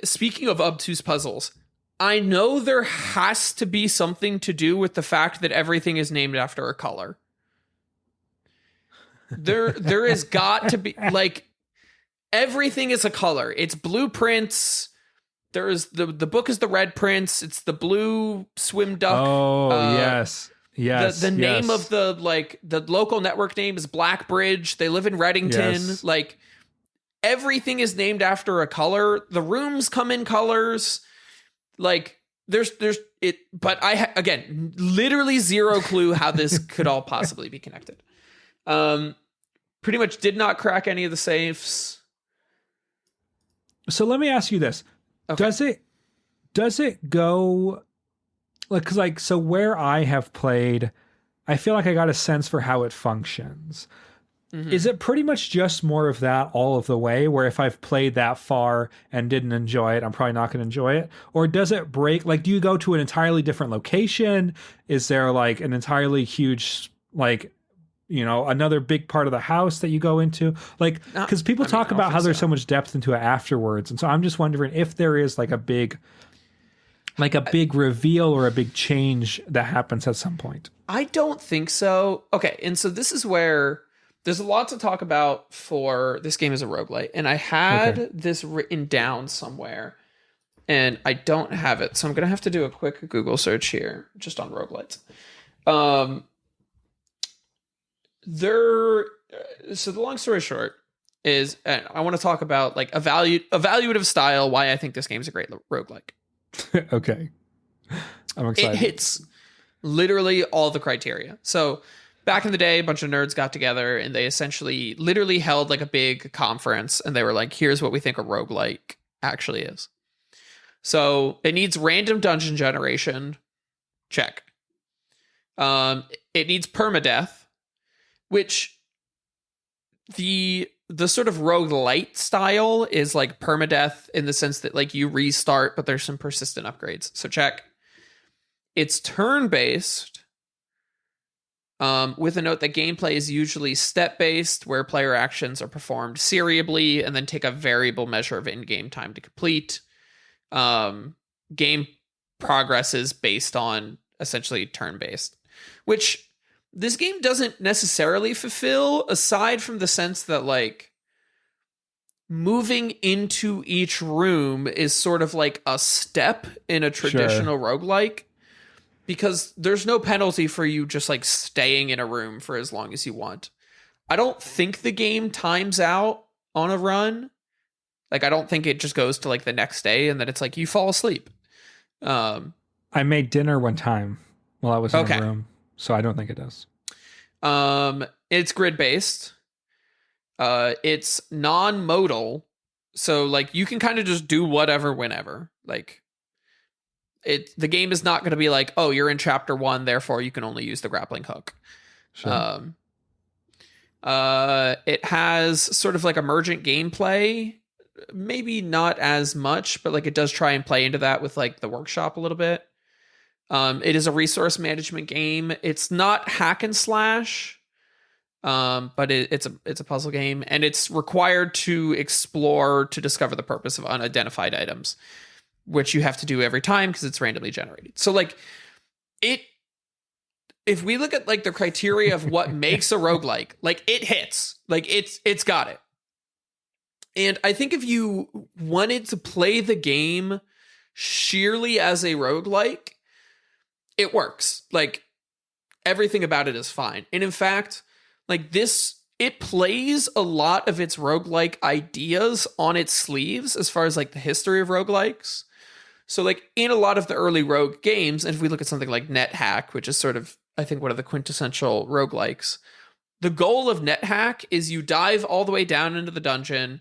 speaking of obtuse puzzles, I know there has to be something to do with the fact that everything is named after a color. There has got to be, like, everything is a color. It's blueprints. There is the book is the red prince. It's the blue swim duck. Oh yes. The name of the local network name is Blackbridge. They live in Reddington. Yes. Like, everything is named after a color. The rooms come in colors. Like, there's it. But again, literally zero clue how this could all possibly be connected. Pretty much did not crack any of the safes. So let me ask you this. Okay. Does it go like, cause like, so where I have played, I feel like I got a sense for how it functions. Mm-hmm. Is it pretty much just more of that all of the way, where if I've played that far and didn't enjoy it, I'm probably not going to enjoy it? Or does it break? Like, do you go to an entirely different location? Is there like an entirely huge, like, you know, another big part of the house that you go into? Like, because people talk about how there's so much depth into it afterwards. And so I'm just wondering if there is like a big reveal or a big change that happens at some point. I don't think so. Okay. And so this is where there's a lot to talk about for this game as a roguelite. And I had this written down somewhere and I don't have it. So I'm going to have to do a quick Google search here just on roguelites. So the long story short is, I want to talk about like evaluative style, why I think this game's a great roguelike. Okay. I'm excited. It hits literally all the criteria. So back in the day, a bunch of nerds got together and they essentially literally held like a big conference and they were like, here's what we think a roguelike actually is. So it needs random dungeon generation. Check. It needs permadeath, which the sort of roguelite style is like permadeath in the sense that like you restart, but there's some persistent upgrades. So check. It's turn-based, with a note that gameplay is usually step-based, where player actions are performed seriably and then take a variable measure of in-game time to complete. Game progress is based on essentially turn-based, which this game doesn't necessarily fulfill, aside from the sense that, like, moving into each room is sort of like a step in a traditional roguelike, because there's no penalty for you just like staying in a room for as long as you want. I don't think the game times out on a run. Like, I don't think it just goes to like the next day and then it's like you fall asleep. I made dinner one time while I was in a room, so I don't think it does. It's grid based. It's non-modal, so like you can kind of just do whatever whenever. Like, the game is not going to be like, oh, you're in chapter 1, therefore you can only use the grappling hook. Sure. It has sort of like emergent gameplay, maybe not as much, but like it does try and play into that with like the workshop a little bit. It is a resource management game. It's not hack and slash, but it's a puzzle game, and it's required to explore to discover the purpose of unidentified items, which you have to do every time because it's randomly generated. So like if we look at like the criteria of what makes a roguelike, like it hits, like it's got it. And I think if you wanted to play the game sheerly as a roguelike, it works. Like, everything about it is fine. And in fact, like it plays a lot of its roguelike ideas on its sleeves as far as like the history of roguelikes. So like in a lot of the early rogue games, and if we look at something like NetHack, which is sort of, I think, one of the quintessential roguelikes, the goal of NetHack is you dive all the way down into the dungeon,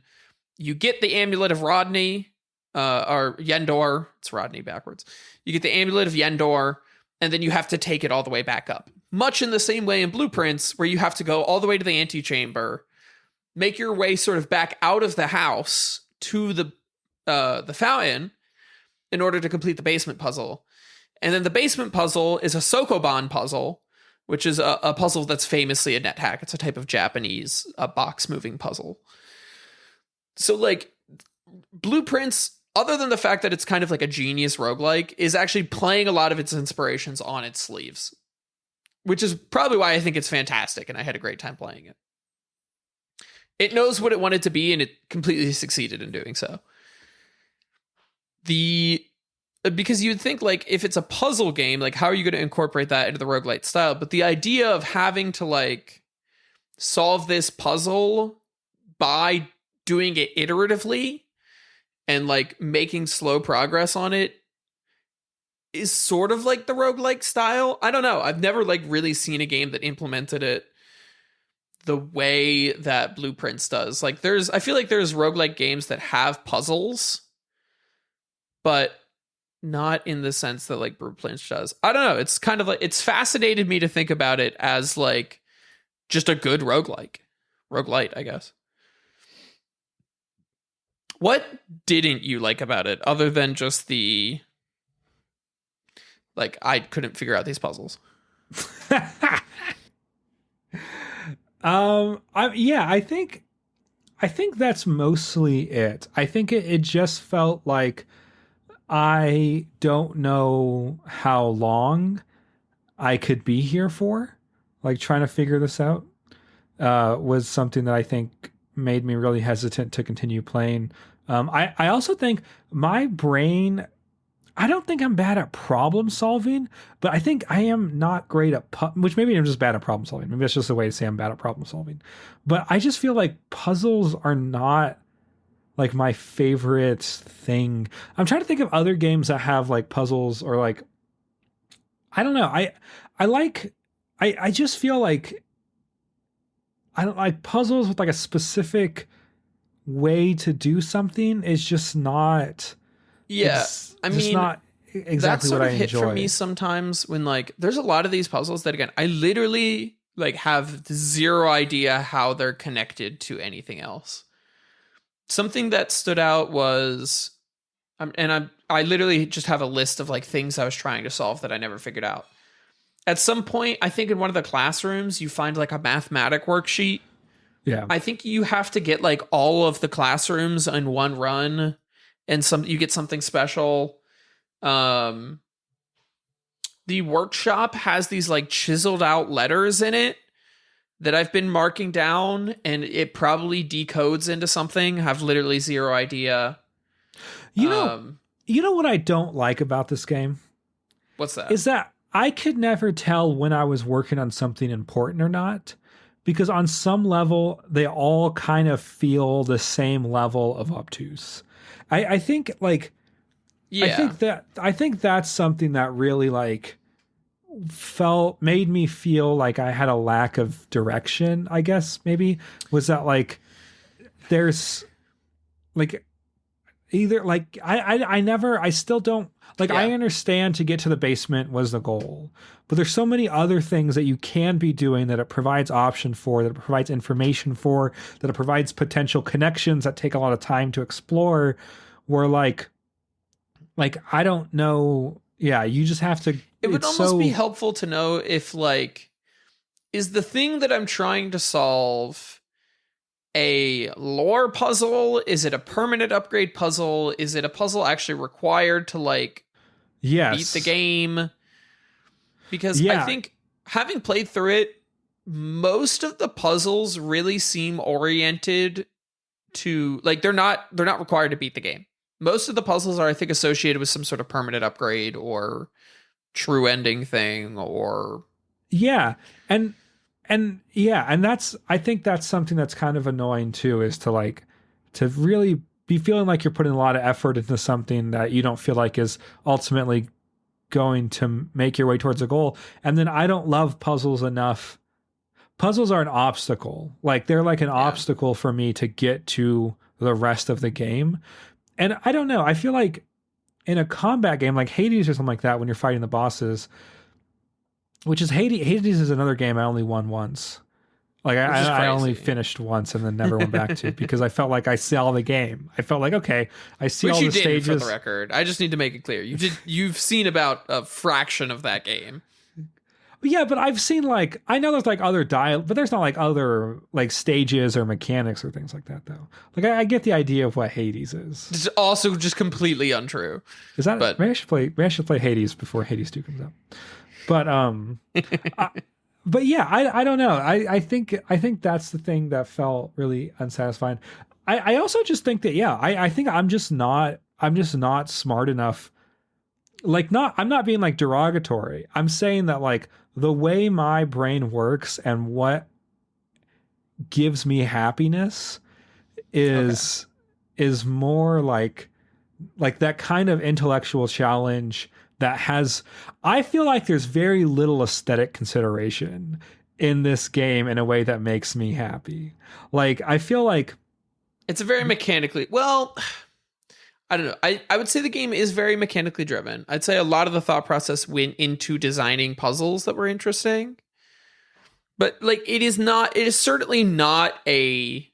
you get the Amulet of Rodney, or Yendor, it's Rodney backwards. You get the Amulet of Yendor, and then you have to take it all the way back up. Much in the same way in Blueprints, where you have to go all the way to the antechamber, make your way sort of back out of the house to the fountain in order to complete the basement puzzle. And then the basement puzzle is a Sokoban puzzle, which is a puzzle that's famously a NetHack. It's a type of Japanese box-moving puzzle. So, like, Blueprints, other than the fact that it's kind of like a genius roguelike, is actually playing a lot of its inspirations on its sleeves, which is probably why I think it's fantastic, and I had a great time playing it. It knows what it wanted to be, and it completely succeeded in doing so. Because you'd think, like, if it's a puzzle game, like, how are you going to incorporate that into the roguelite style? But the idea of having to, like, solve this puzzle by doing it iteratively and, like, making slow progress on it is sort of like the roguelike style. I don't know. I've never, like, really seen a game that implemented it the way that Blueprints does. Like, I feel like there's roguelike games that have puzzles, but not in the sense that like Blueprints does. I don't know. It's kind of like, it's fascinated me to think about it as like just a good roguelite, I guess. What didn't you like about it other than just the, like, I couldn't figure out these puzzles? I think that's mostly it. I think it just felt like I don't know how long I could be here for. Like, trying to figure this out was something that I think made me really hesitant to continue playing. I also think my brain, I don't think I'm bad at problem solving, but I think I am not great at, which maybe I'm just bad at problem solving. Maybe that's just a way to say I'm bad at problem solving. But I just feel like puzzles are not like my favorite thing. I'm trying to think of other games that have like puzzles, or like, I don't know. I just feel like I don't like puzzles with like a specific way to do something. Is just not. Yeah, I mean, not exactly that's sort what of I hit enjoy. for me sometimes when, like, there's a lot of these puzzles that, again, I literally like have zero idea how they're connected to anything else. Something that stood out was I literally just have a list of like things I was trying to solve that I never figured out. At some point, I think in one of the classrooms, you find like a mathematic worksheet. Yeah. I think you have to get like all of the classrooms in one run, and you get something special. The workshop has these like chiseled out letters in it that I've been marking down, and it probably decodes into something. I have literally zero idea. You know what I don't like about this game? What's that? Is that I could never tell when I was working on something important or not, because on some level they all kind of feel the same level of obtuse. I think like, yeah. I think that's something that really like made me feel like I had a lack of direction, I guess. Maybe was that like there's like either like I still don't like, I understand to get to the basement was the goal, but there's so many other things that you can be doing that it provides option for, that it provides information for, that it provides potential connections that take a lot of time to explore, where like I don't know. Yeah, you just have to. It would almost be helpful to know if like, is the thing that I'm trying to solve a lore puzzle? Is it a permanent upgrade puzzle? Is it a puzzle actually required to like beat the game? Because I think having played through it, most of the puzzles really seem oriented to like they're not required to beat the game. Most of the puzzles are, I think, associated with some sort of permanent upgrade or true ending thing, or and that's, I think that's something that's kind of annoying too, is to really be feeling like you're putting a lot of effort into something that you don't feel like is ultimately going to make your way towards a goal. And then I don't love puzzles enough. Puzzles are an obstacle. Like they're like an obstacle for me to get to the rest of the game. And I don't know. I feel like in a combat game like Hades or something like that, when you're fighting the bosses, which is Hades is another game I only won once. Like I only finished once and then never went back to, because I felt like I saw the game. I felt like, okay, I see all the stages. For the record, I just need to make it clear. You've seen about a fraction of that game. Yeah, but I've seen like, I know there's like other but there's not like other like stages or mechanics or things like that though. Like I get the idea of what Hades is. It's also just completely untrue. Is that? But maybe I should play Hades before Hades 2 comes out. But but yeah, I don't know. I think that's the thing that felt really unsatisfying. I also just think that I think I'm just not smart enough. Like I'm not being like derogatory. I'm saying that like the way my brain works and what gives me happiness is more like that kind of intellectual challenge that has, I feel like there's very little aesthetic consideration in this game in a way that makes me happy. Like I feel like it's a very mechanically, well, I don't know. I would say the game is very mechanically driven. I'd say a lot of the thought process went into designing puzzles that were interesting. But like it is certainly not a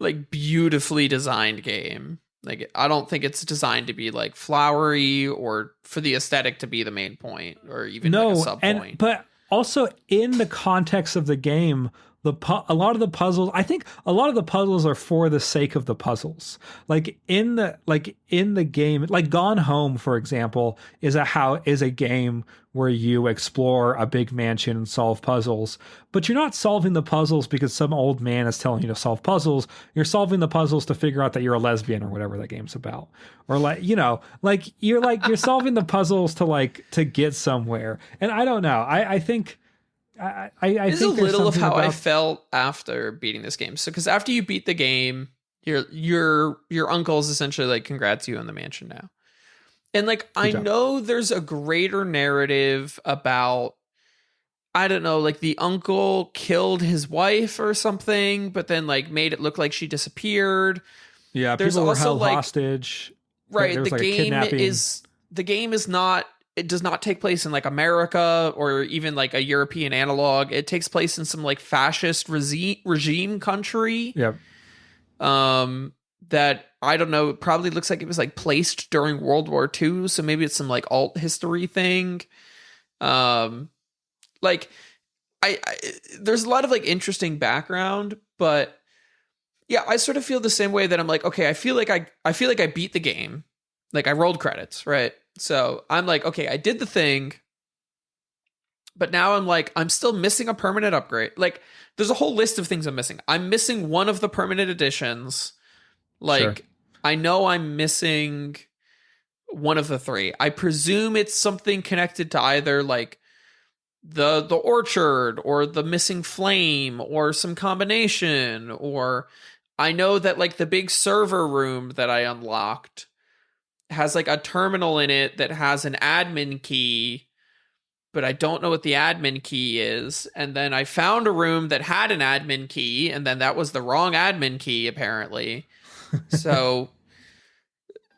like beautifully designed game. Like I don't think it's designed to be like flowery or for the aesthetic to be the main point or even like a sub point. But also in the context of the game, a lot of the puzzles, I think a lot of the puzzles are for the sake of the puzzles. Like in the game, like Gone Home, for example, is a game where you explore a big mansion and solve puzzles, but you're not solving the puzzles because some old man is telling you to solve puzzles. You're solving the puzzles to figure out that you're a lesbian or whatever that game's about. Or you're solving the puzzles to get somewhere. And I don't know. I think I this think is a little of how I felt after beating this game. So, because after you beat the game, your uncle's essentially like, "Congrats, you own the mansion now." And like, I know there's a greater narrative about, I don't know, like the uncle killed his wife or something, but then like made it look like she disappeared. Yeah, there's people were held hostage. Right, the game is not. It does not take place in like America or even like a European analog. It takes place in some like fascist regime country. Yep. that I don't know, it probably looks like it was like placed during World War II, so maybe it's some like alt history thing. Like I there's a lot of like interesting background, but yeah, I sort of feel the same way that I'm like, okay, I feel like I beat the game. Like I rolled credits, right? So I'm like, okay, I did the thing, but now I'm like, I'm still missing a permanent upgrade. Like there's a whole list of things I'm missing. I'm missing one of the permanent additions. Like Sure. I know I'm missing one of the three. I presume it's something connected to either like the orchard or the missing flame or some combination, or I know that like the big server room that I unlocked has like a terminal in it that has an admin key, but I don't know what the admin key is. And then I found a room that had an admin key, and then that was the wrong admin key apparently. So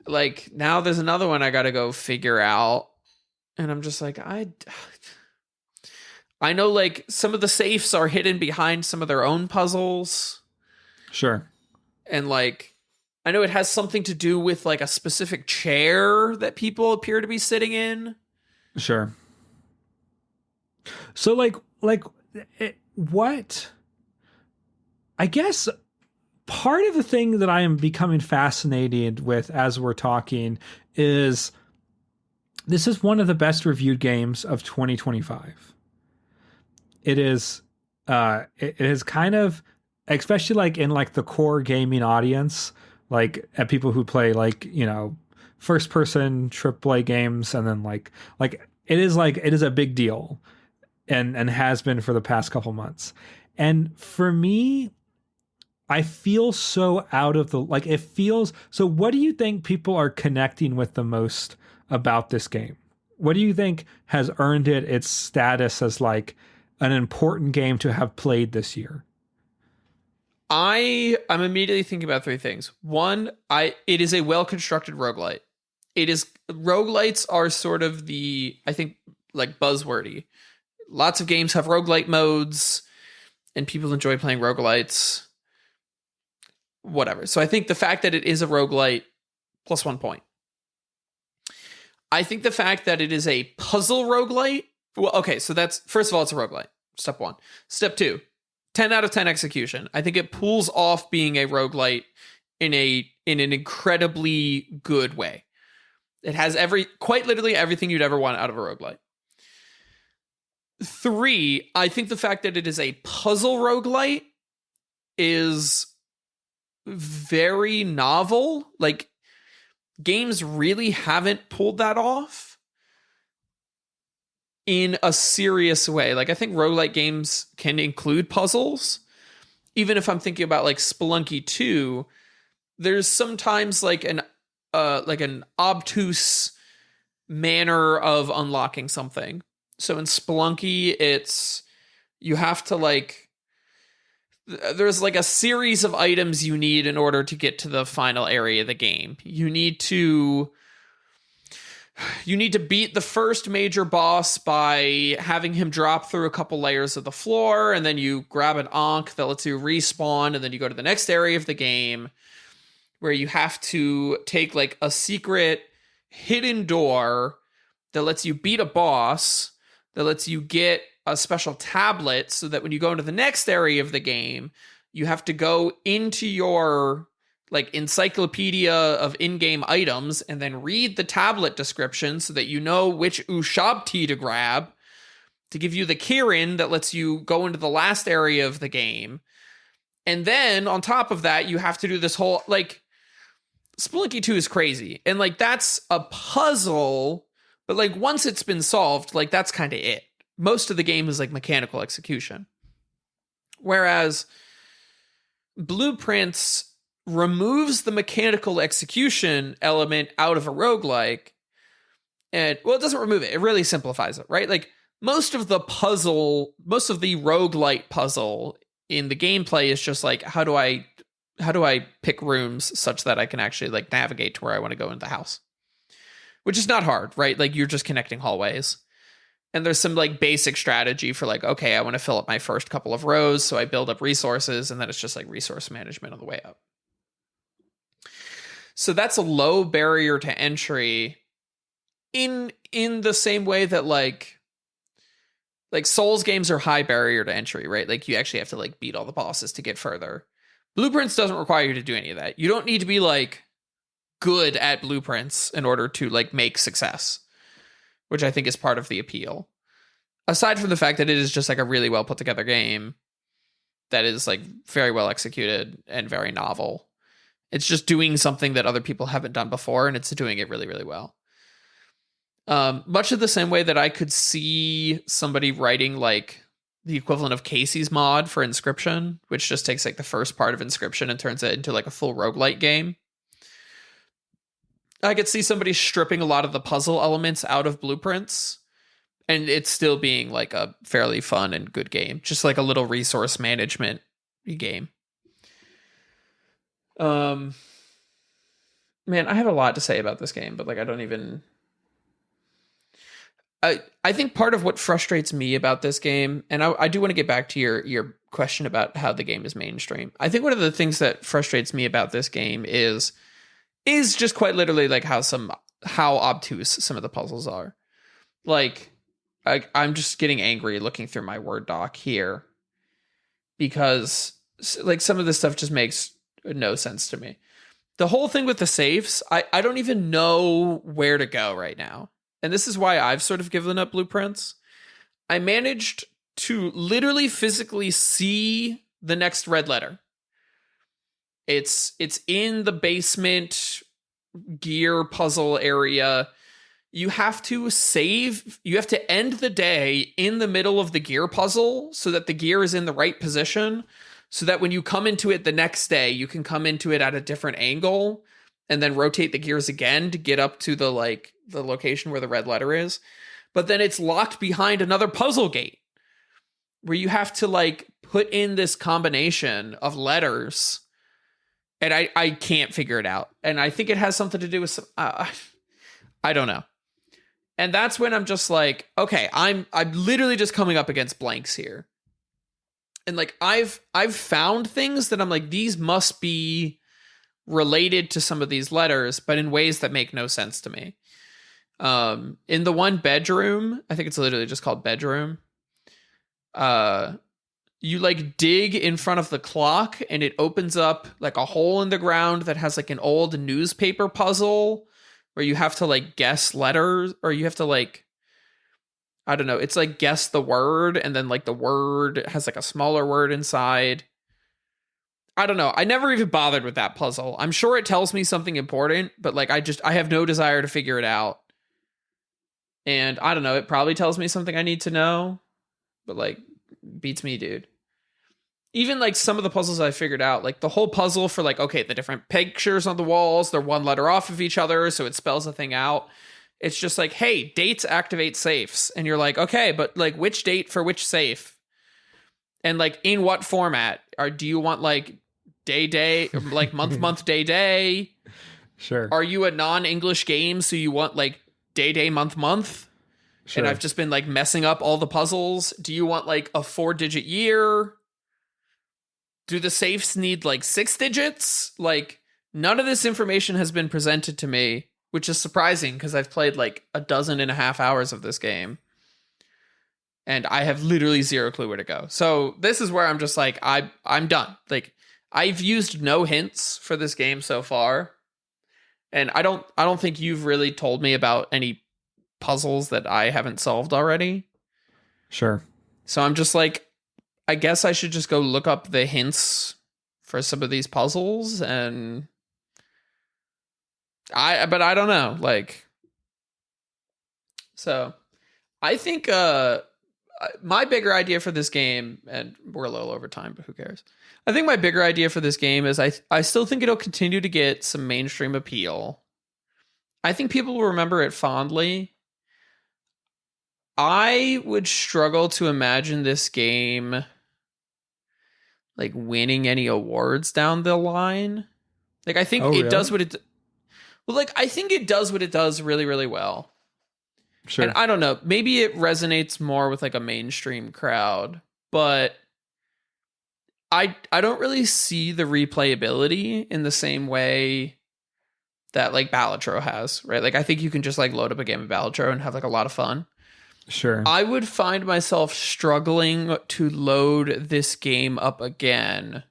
like now there's another one I got to go figure out, and I'm just like I know like some of the safes are hidden behind some of their own puzzles. Sure. And like I know it has something to do with like a specific chair that people appear to be sitting in. Sure. So what I guess part of the thing that I am becoming fascinated with as we're talking is this is one of the best reviewed games of 2025. It is it is kind of, especially like in like the core gaming audience, like at people who play like, you know, first person AAA games, and then like it is a big deal, and has been for the past couple months. And for me, I feel so out of the, like, it feels so. What do you think people are connecting with the most about this game? What do you think has earned it its status as like an important game to have played this year? I'm immediately thinking about three things. One, it is a well-constructed roguelite. Roguelites are sort of the, I think, like buzzwordy. Lots of games have roguelite modes, and people enjoy playing roguelites. Whatever. So I think the fact that it is a roguelite, plus 1 point. I think the fact that it is a puzzle roguelite, well, okay, so that's, first of all, it's a roguelite. Step one. Step two, 10 out of 10 execution. I think it pulls off being a roguelite in an incredibly good way. It has quite literally everything you'd ever want out of a roguelite. 3, I think the fact that it is a puzzle roguelite is very novel. Like, games really haven't pulled that off in a serious way. Like, I think roguelite games can include puzzles. Even if I'm thinking about like Spelunky 2, there's sometimes like an obtuse manner of unlocking something. So in Spelunky, it's, you have to like, there's like a series of items you need in order to get to the final area of the game. You need to beat the first major boss by having him drop through a couple layers of the floor, and then you grab an Ankh that lets you respawn, and then you go to the next area of the game where you have to take like a secret hidden door that lets you beat a boss, that lets you get a special tablet, so that when you go into the next area of the game, you have to go into your like encyclopedia of in-game items and then read the tablet description so that you know which Ushabti to grab to give you the Kirin that lets you go into the last area of the game. And then on top of that, you have to do this whole, like, Spelunky 2 is crazy. And like, that's a puzzle, but like once it's been solved, like that's kind of it. Most of the game is like mechanical execution. Whereas Blueprints removes the mechanical execution element out of a roguelike. And, well, it doesn't remove it. It really simplifies it, right? Like, most of the roguelite puzzle in the gameplay is just like, how do I pick rooms such that I can actually like navigate to where I want to go into the house? Which is not hard, right? Like, you're just connecting hallways. And there's some like basic strategy for like, okay, I want to fill up my first couple of rows, so I build up resources, and then it's just like resource management on the way up. So that's a low barrier to entry in the same way that like Souls games are high barrier to entry, right? Like you actually have to like beat all the bosses to get further. Blueprints doesn't require you to do any of that. You don't need to be like good at blueprints in order to like make success, which I think is part of the appeal. Aside from the fact that it is just like a really well put together game that is like very well executed and very novel. It's just doing something that other people haven't done before, and it's doing it really, really well. Much of the same way that I could see somebody writing like the equivalent of Casey's mod for Inscryption, which just takes like the first part of Inscryption and turns it into like a full roguelite game. I could see somebody stripping a lot of the puzzle elements out of Blueprints and it's still being like a fairly fun and good game, just like a little resource management game. Man, I have a lot to say about this game, but like I don't even... I think part of what frustrates me about this game, and I do want to get back to your question about how the game is mainstream. I think one of the things that frustrates me about this game is just quite literally like how obtuse some of the puzzles are. Like, I'm just getting angry looking through my Word doc here because like some of this stuff just makes no sense to me. The whole thing with the safes, I don't even know where to go right now. And this is why I've sort of given up Blueprints. I managed to literally physically see the next red letter. It's in the basement gear puzzle area. You have to end the day in the middle of the gear puzzle so that the gear is in the right position, so that when you come into it the next day, you can come into it at a different angle and then rotate the gears again to get up to the location where the red letter is. But then it's locked behind another puzzle gate where you have to like put in this combination of letters, and I can't figure it out. And I think it has something to do with some, I don't know. And that's when I'm just like, okay, I'm literally just coming up against blanks here. And like I've found things that I'm like, these must be related to some of these letters, but in ways that make no sense to me. In the one bedroom, I think it's literally just called bedroom. You like dig in front of the clock and it opens up like a hole in the ground that has like an old newspaper puzzle where you have to like guess letters, or you have to like, I don't know, it's like guess the word, and then like the word has like a smaller word inside. I don't know. I never even bothered with that puzzle. I'm sure it tells me something important, but like I have no desire to figure it out. And I don't know, it probably tells me something I need to know, but like beats me, dude. Even like some of the puzzles I figured out, like the whole puzzle for like, okay, the different pictures on the walls, they're one letter off of each other, so it spells a thing out. It's just like, hey, dates activate safes. And you're like, okay, but like which date for which safe? And like in what format? Or do you want like day, like month, day? Sure. Are you a non-English game, so you want like day, month? Sure. And I've just been like messing up all the puzzles. Do you want like a 4-digit year? Do the safes need like 6 digits? Like none of this information has been presented to me, which is surprising because I've played like 12.5 hours of this game. And I have literally zero clue where to go. So this is where I'm just like, I'm done. Like I've used no hints for this game so far. And I don't think you've really told me about any puzzles that I haven't solved already. Sure. So I'm just like, I guess I should just go look up the hints for some of these puzzles, and but I don't know. Like, so I think my bigger idea for this game, and we're a little over time, but who cares? I think my bigger idea for this game is I still think it'll continue to get some mainstream appeal. I think people will remember it fondly. I would struggle to imagine this game like winning any awards down the line. Like I think it does what it I think it does what it does really, really well. Sure. And I don't know, maybe it resonates more with like a mainstream crowd, but I don't really see the replayability in the same way that like Balatro has, right? Like I think you can just like load up a game of Balatro and have like a lot of fun. Sure. I would find myself struggling to load this game up again.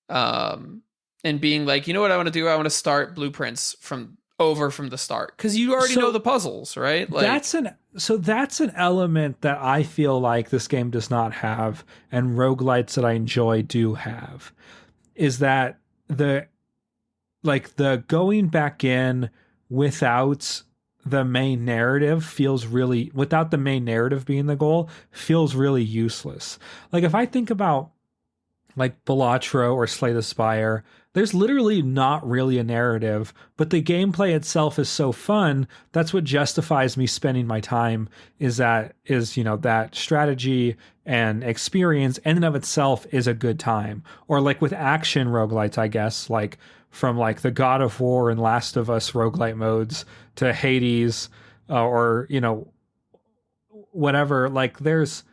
And being like, you know what I want to do? I want to start Blueprints from the start, because you already know the puzzles, right? Like that's an element that I feel like this game does not have, and roguelites that I enjoy do have, is that the going back in without the main narrative without the main narrative being the goal, feels really useless. Like if I think about like Balatro or Slay the Spire, there's literally not really a narrative, but the gameplay itself is so fun. That's what justifies me spending my time, that strategy and experience in and of itself is a good time. Or like with action roguelites, I guess, like from like the God of War and Last of Us roguelite modes to Hades, or, whatever, like there's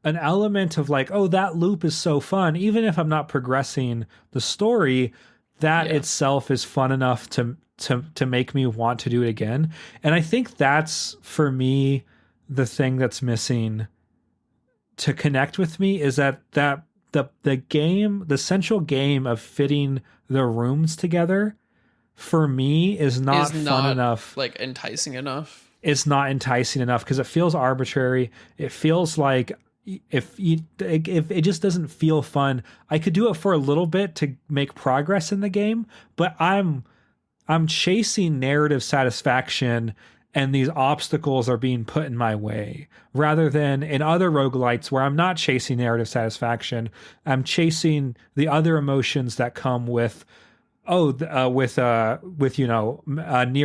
an element of like, oh, that loop is so fun. Even if I'm not progressing the story, that itself is fun enough to make me want to do it again. And I think that's, for me, the thing that's missing to connect with me, is that the game, the central game of fitting the rooms together, for me is not fun enough. Like enticing enough. It's not enticing enough because it feels arbitrary. It feels like if it just doesn't feel fun. I could do it for a little bit to make progress in the game, but I'm chasing narrative satisfaction, and these obstacles are being put in my way, rather than in other roguelites where I'm not chasing narrative satisfaction. I'm chasing the other emotions that come with near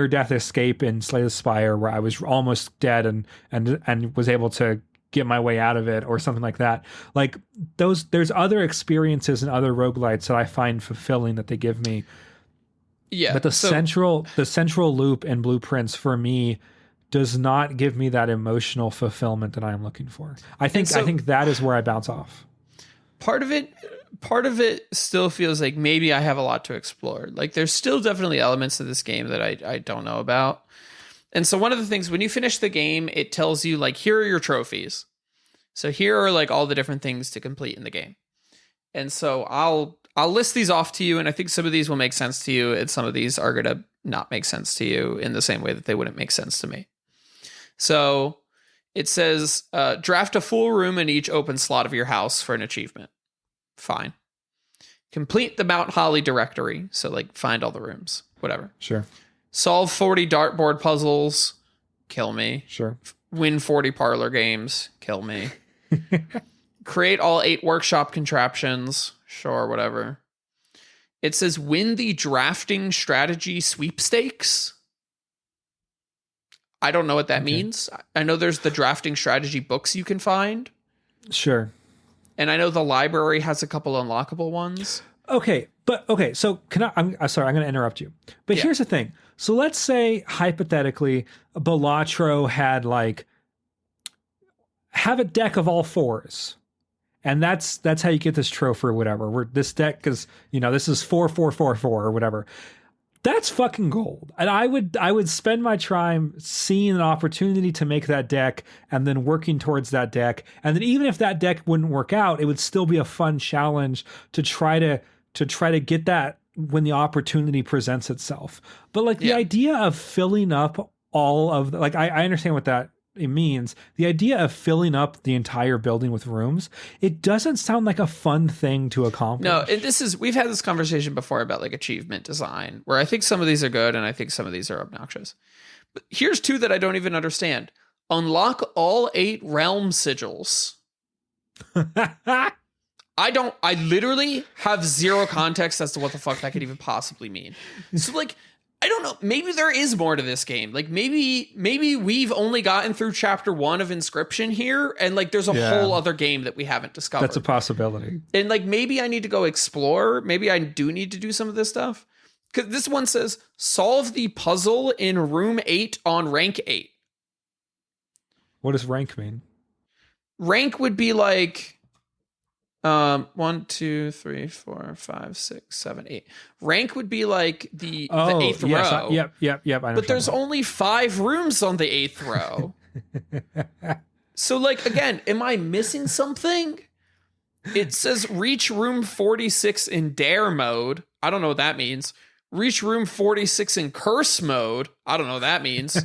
death escape in Slay the Spire, where I was almost dead and was able to get my way out of it, or something like that. Like there's other experiences in other roguelites that I find fulfilling, that they give me. Yeah. But the central loop in Blueprints, for me, does not give me that emotional fulfillment that I'm looking for. I think that is where I bounce off. Part of it still feels like maybe I have a lot to explore. Like there's still definitely elements of this game that I don't know about. And so one of the things, when you finish the game, it tells you like, here are your trophies. So here are like all the different things to complete in the game. And so I'll list these off to you, and I think some of these will make sense to you, and some of these are going to not make sense to you in the same way that they wouldn't make sense to me. So it says, draft a full room in each open slot of your house for an achievement. Fine. Complete the Mount Holly directory. So like find all the rooms, whatever. Sure. Solve 40 dartboard puzzles. Kill me. Sure. Win 40 parlor games. Kill me. Create all 8 workshop contraptions. Sure, whatever. It says win the drafting strategy sweepstakes. I don't know what that means. I know there's the drafting strategy books you can find. Sure. And I know the library has a couple unlockable ones. Okay, so I'm sorry, I'm going to interrupt you. But here's the thing. So let's say, hypothetically, Balatro have a deck of all 4s. And that's how you get this trophy or whatever. Where this deck, because this is 4-4-4-4 or whatever. That's fucking gold. And I would spend my time seeing an opportunity to make that deck, and then working towards that deck. And then even if that deck wouldn't work out, it would still be a fun challenge to try to get that when the opportunity presents itself. But like the idea of filling up all of I understand what that it means. The idea of filling up the entire building with rooms, it doesn't sound like a fun thing to accomplish. No, and we've had this conversation before about like achievement design, where I think some of these are good and I think some of these are obnoxious. But here's 2 that I don't even understand. Unlock all 8 realm sigils. I literally have zero context as to what the fuck that could even possibly mean. So like, I don't know. Maybe there is more to this game. Like maybe we've only gotten through chapter 1 of Inscryption here, and like there's a whole other game that we haven't discovered. That's a possibility. And like maybe I need to go explore. Maybe I do need to do some of this stuff. Because this one says solve the puzzle in room 8 on rank 8. What does rank mean? Rank would be like 1, 2, 3, 4, 5, 6, 7, 8. Rank would be like the eighth yes, row. Yep. But there's only 5 rooms on the 8th row. So, like, again, am I missing something? It says reach room 46 in dare mode. I don't know what that means. Reach room 46 in curse mode. I don't know what that means.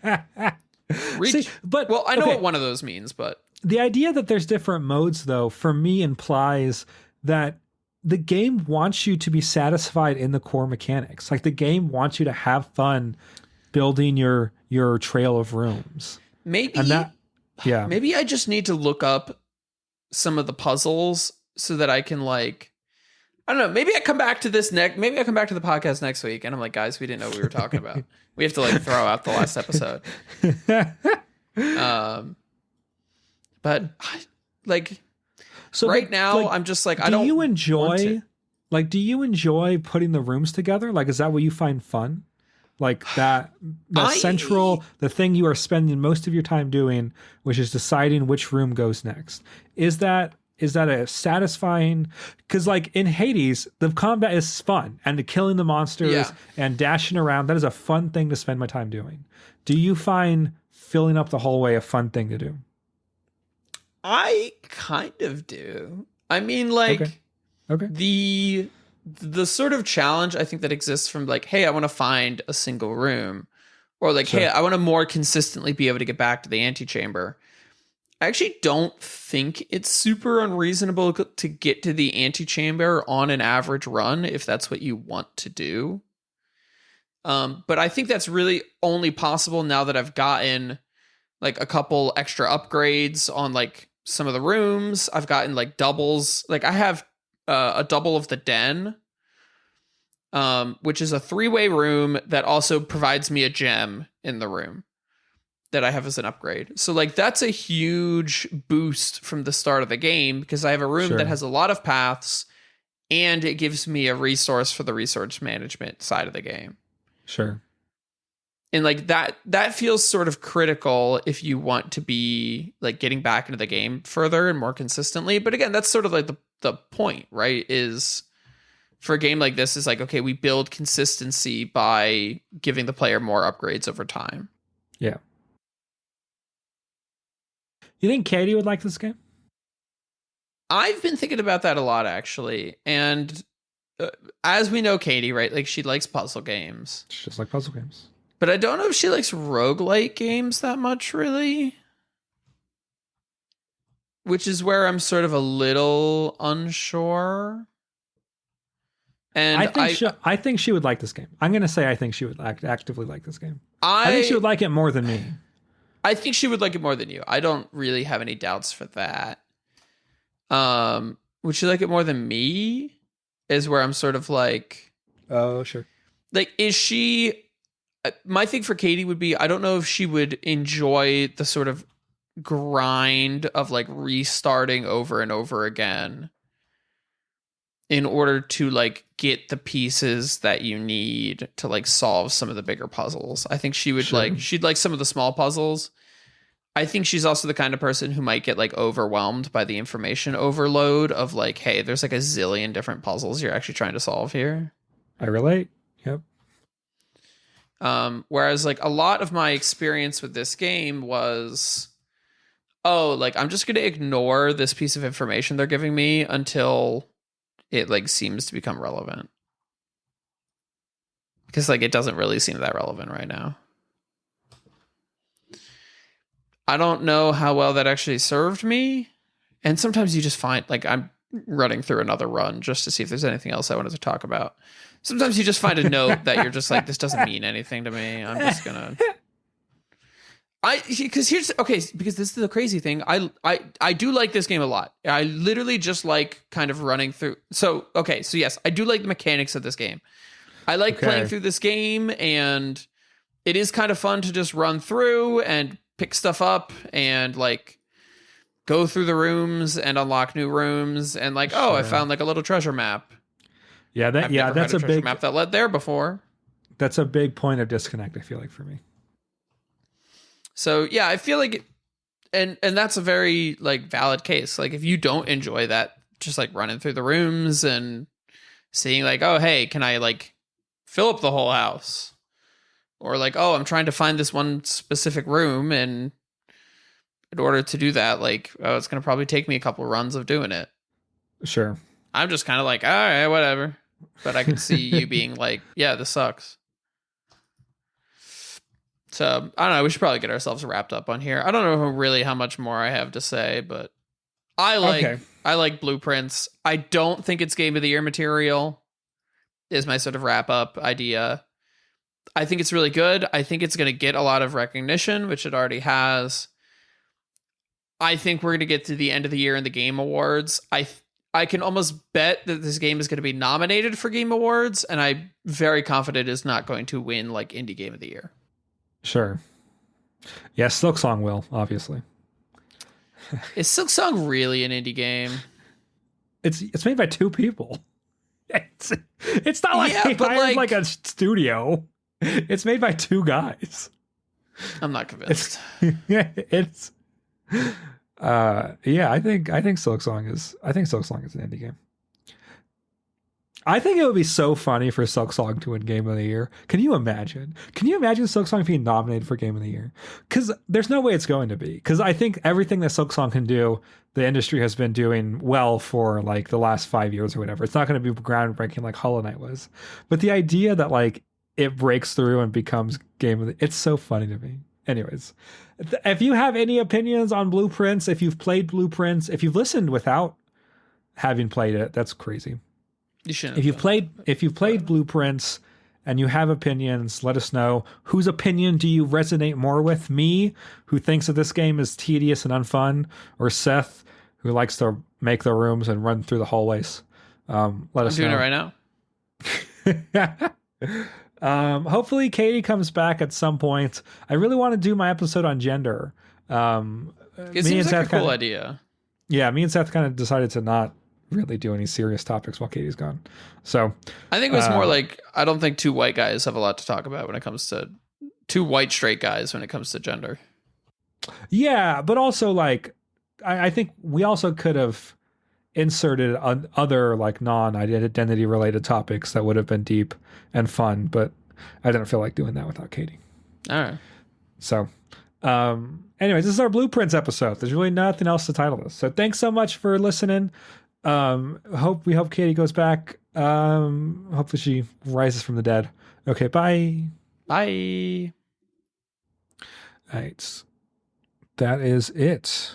Well, I know what one of those means, but the idea that there's different modes, though, for me implies that the game wants you to be satisfied in the core mechanics. Like, the game wants you to have fun building your trail of rooms. Maybe I just need to look up some of the puzzles so that I can, like, I don't know. Maybe I come back to the podcast next week and I'm like, guys, we didn't know what we were talking about. We have to, like, throw out the last episode. But right now, I'm just like, do you enjoy putting the rooms together? Like, is that what you find fun? Like the thing you are spending most of your time doing, which is deciding which room goes next. Is that a satisfying? Because, like, in Hades, the combat is fun, and the killing the monsters and dashing around, that is a fun thing to spend my time doing. Do you find filling up the hallway a fun thing to do? I kind of do. I mean, like, okay. The sort of challenge I think that exists from, like, hey, I want to find a single room, or like, hey, I want to more consistently be able to get back to the antechamber. I actually don't think it's super unreasonable to get to the antechamber on an average run if that's what you want to do. But I think that's really only possible now that I've gotten, like, a couple extra upgrades on, like, some of the rooms. I've gotten, like, doubles. Like, I have a double of the den, which is a 3-way room that also provides me a gem in the room that I have as an upgrade. So, like, that's a huge boost from the start of the game because I have a room that has a lot of paths and it gives me a resource for the resource management side of the game. Sure. And, like, that feels sort of critical if you want to be, like, getting back into the game further and more consistently. But again, that's sort of like the point, right? Is for a game like this is like, okay, we build consistency by giving the player more upgrades over time. Yeah. You think Katie would like this game? I've been thinking about that a lot, actually. And as we know, Katie, right? Like, she likes puzzle games. She just like puzzle games. But I don't know if she likes roguelike games that much, really. Which is where I'm sort of a little unsure. And I think she would like this game. I'm going to say I think she would actively like this game. I think she would like it more than me. I think she would like it more than you. I don't really have any doubts for that. Would she like it more than me? Is where I'm sort of like... Oh, sure. Like, is she... My thing for Katie would be, I don't know if she would enjoy the sort of grind of, like, restarting over and over again in order to, like, get the pieces that you need to, like, solve some of the bigger puzzles. I think she would she'd like some of the small puzzles. I think she's also the kind of person who might get, like, overwhelmed by the information overload of, like, hey, there's, like, a zillion different puzzles you're actually trying to solve here. I relate. Yep. Whereas, like, a lot of my experience with this game was, oh, like, I'm just going to ignore this piece of information they're giving me until it, like, seems to become relevant. Because, like, it doesn't really seem that relevant right now. I don't know how well that actually served me. And sometimes you just find, like, I'm running through another run just to see if there's anything else I wanted to talk about. Sometimes you just find a note that you're just like, this doesn't mean anything to me. I'm just gonna... because this is the crazy thing. I do like this game a lot. I literally just like kind of running through. So yes, I do like the mechanics of this game. I like playing through this game, and it is kind of fun to just run through and pick stuff up and, like, go through the rooms and unlock new rooms and, like, oh, I found, like, a little treasure map. Yeah, that's a big map that led there before. That's a big point of disconnect, I feel like, for me. So yeah, I feel like and that's a very, like, valid case. Like, if you don't enjoy that just like running through the rooms and seeing like, oh, hey, can I like fill up the whole house? Or like, oh, I'm trying to find this one specific room, and in order to do that, like, oh, it's going to probably take me a couple runs of doing it. Sure. I'm just kind of like, all right, whatever. But I can see you being like, yeah, this sucks. So, I don't know. We should probably get ourselves wrapped up on here. I don't know really how much more I have to say, but I like Blueprints. I don't think it's Game of the Year material, is my sort of wrap-up idea. I think it's really good. I think it's going to get a lot of recognition, which it already has. I think we're going to get to the end of the year in the Game Awards. I can almost bet that this game is going to be nominated for Game Awards, and I'm very confident it's not going to win like Indie Game of the Year. Sure. Yeah, Silksong will, obviously. Is Silksong really an indie game? It's made by two people. It's not like they hired like a studio. It's made by two guys. I'm not convinced. It's I think Silksong is an indie game. I think it would be so funny for Silksong to win Game of the Year. Can you imagine? Silksong being nominated for Game of the Year? Because there's no way it's going to be. Because I think everything that Silksong can do, the industry has been doing well for like the last 5 years or whatever. It's not going to be groundbreaking like Hollow Knight was. But the idea that like it breaks through and becomes Game of the... It's so funny to me. Anyways, if you have any opinions on Blueprints, if you've played Blueprints, if you've listened without having played it, that's crazy. You shouldn't. If you've played Blueprints and you have opinions, let us know. Whose opinion do you resonate more with? Me, who thinks that this game is tedious and unfun, or Seth, who likes to make the rooms and run through the hallways? Let us know. I'm doing it right now. Hopefully Katie comes back at some point. I really want to do my episode on gender. It seems like a cool idea. Yeah, me and Seth kind of decided to not really do any serious topics while Katie's gone. So I think it was more like, I don't think two white guys have a lot to talk about when it comes to two white straight guys when it comes to gender. Yeah, but also like I think we also could have inserted other like non-identity related topics that would have been deep and fun, but I didn't feel like doing that without Katie. All right. So anyways, this is our Blueprints episode. There's really nothing else to title this. So thanks so much for listening. We hope Katie goes back. Hopefully she rises from the dead. Okay, bye. Bye. All right. That is it.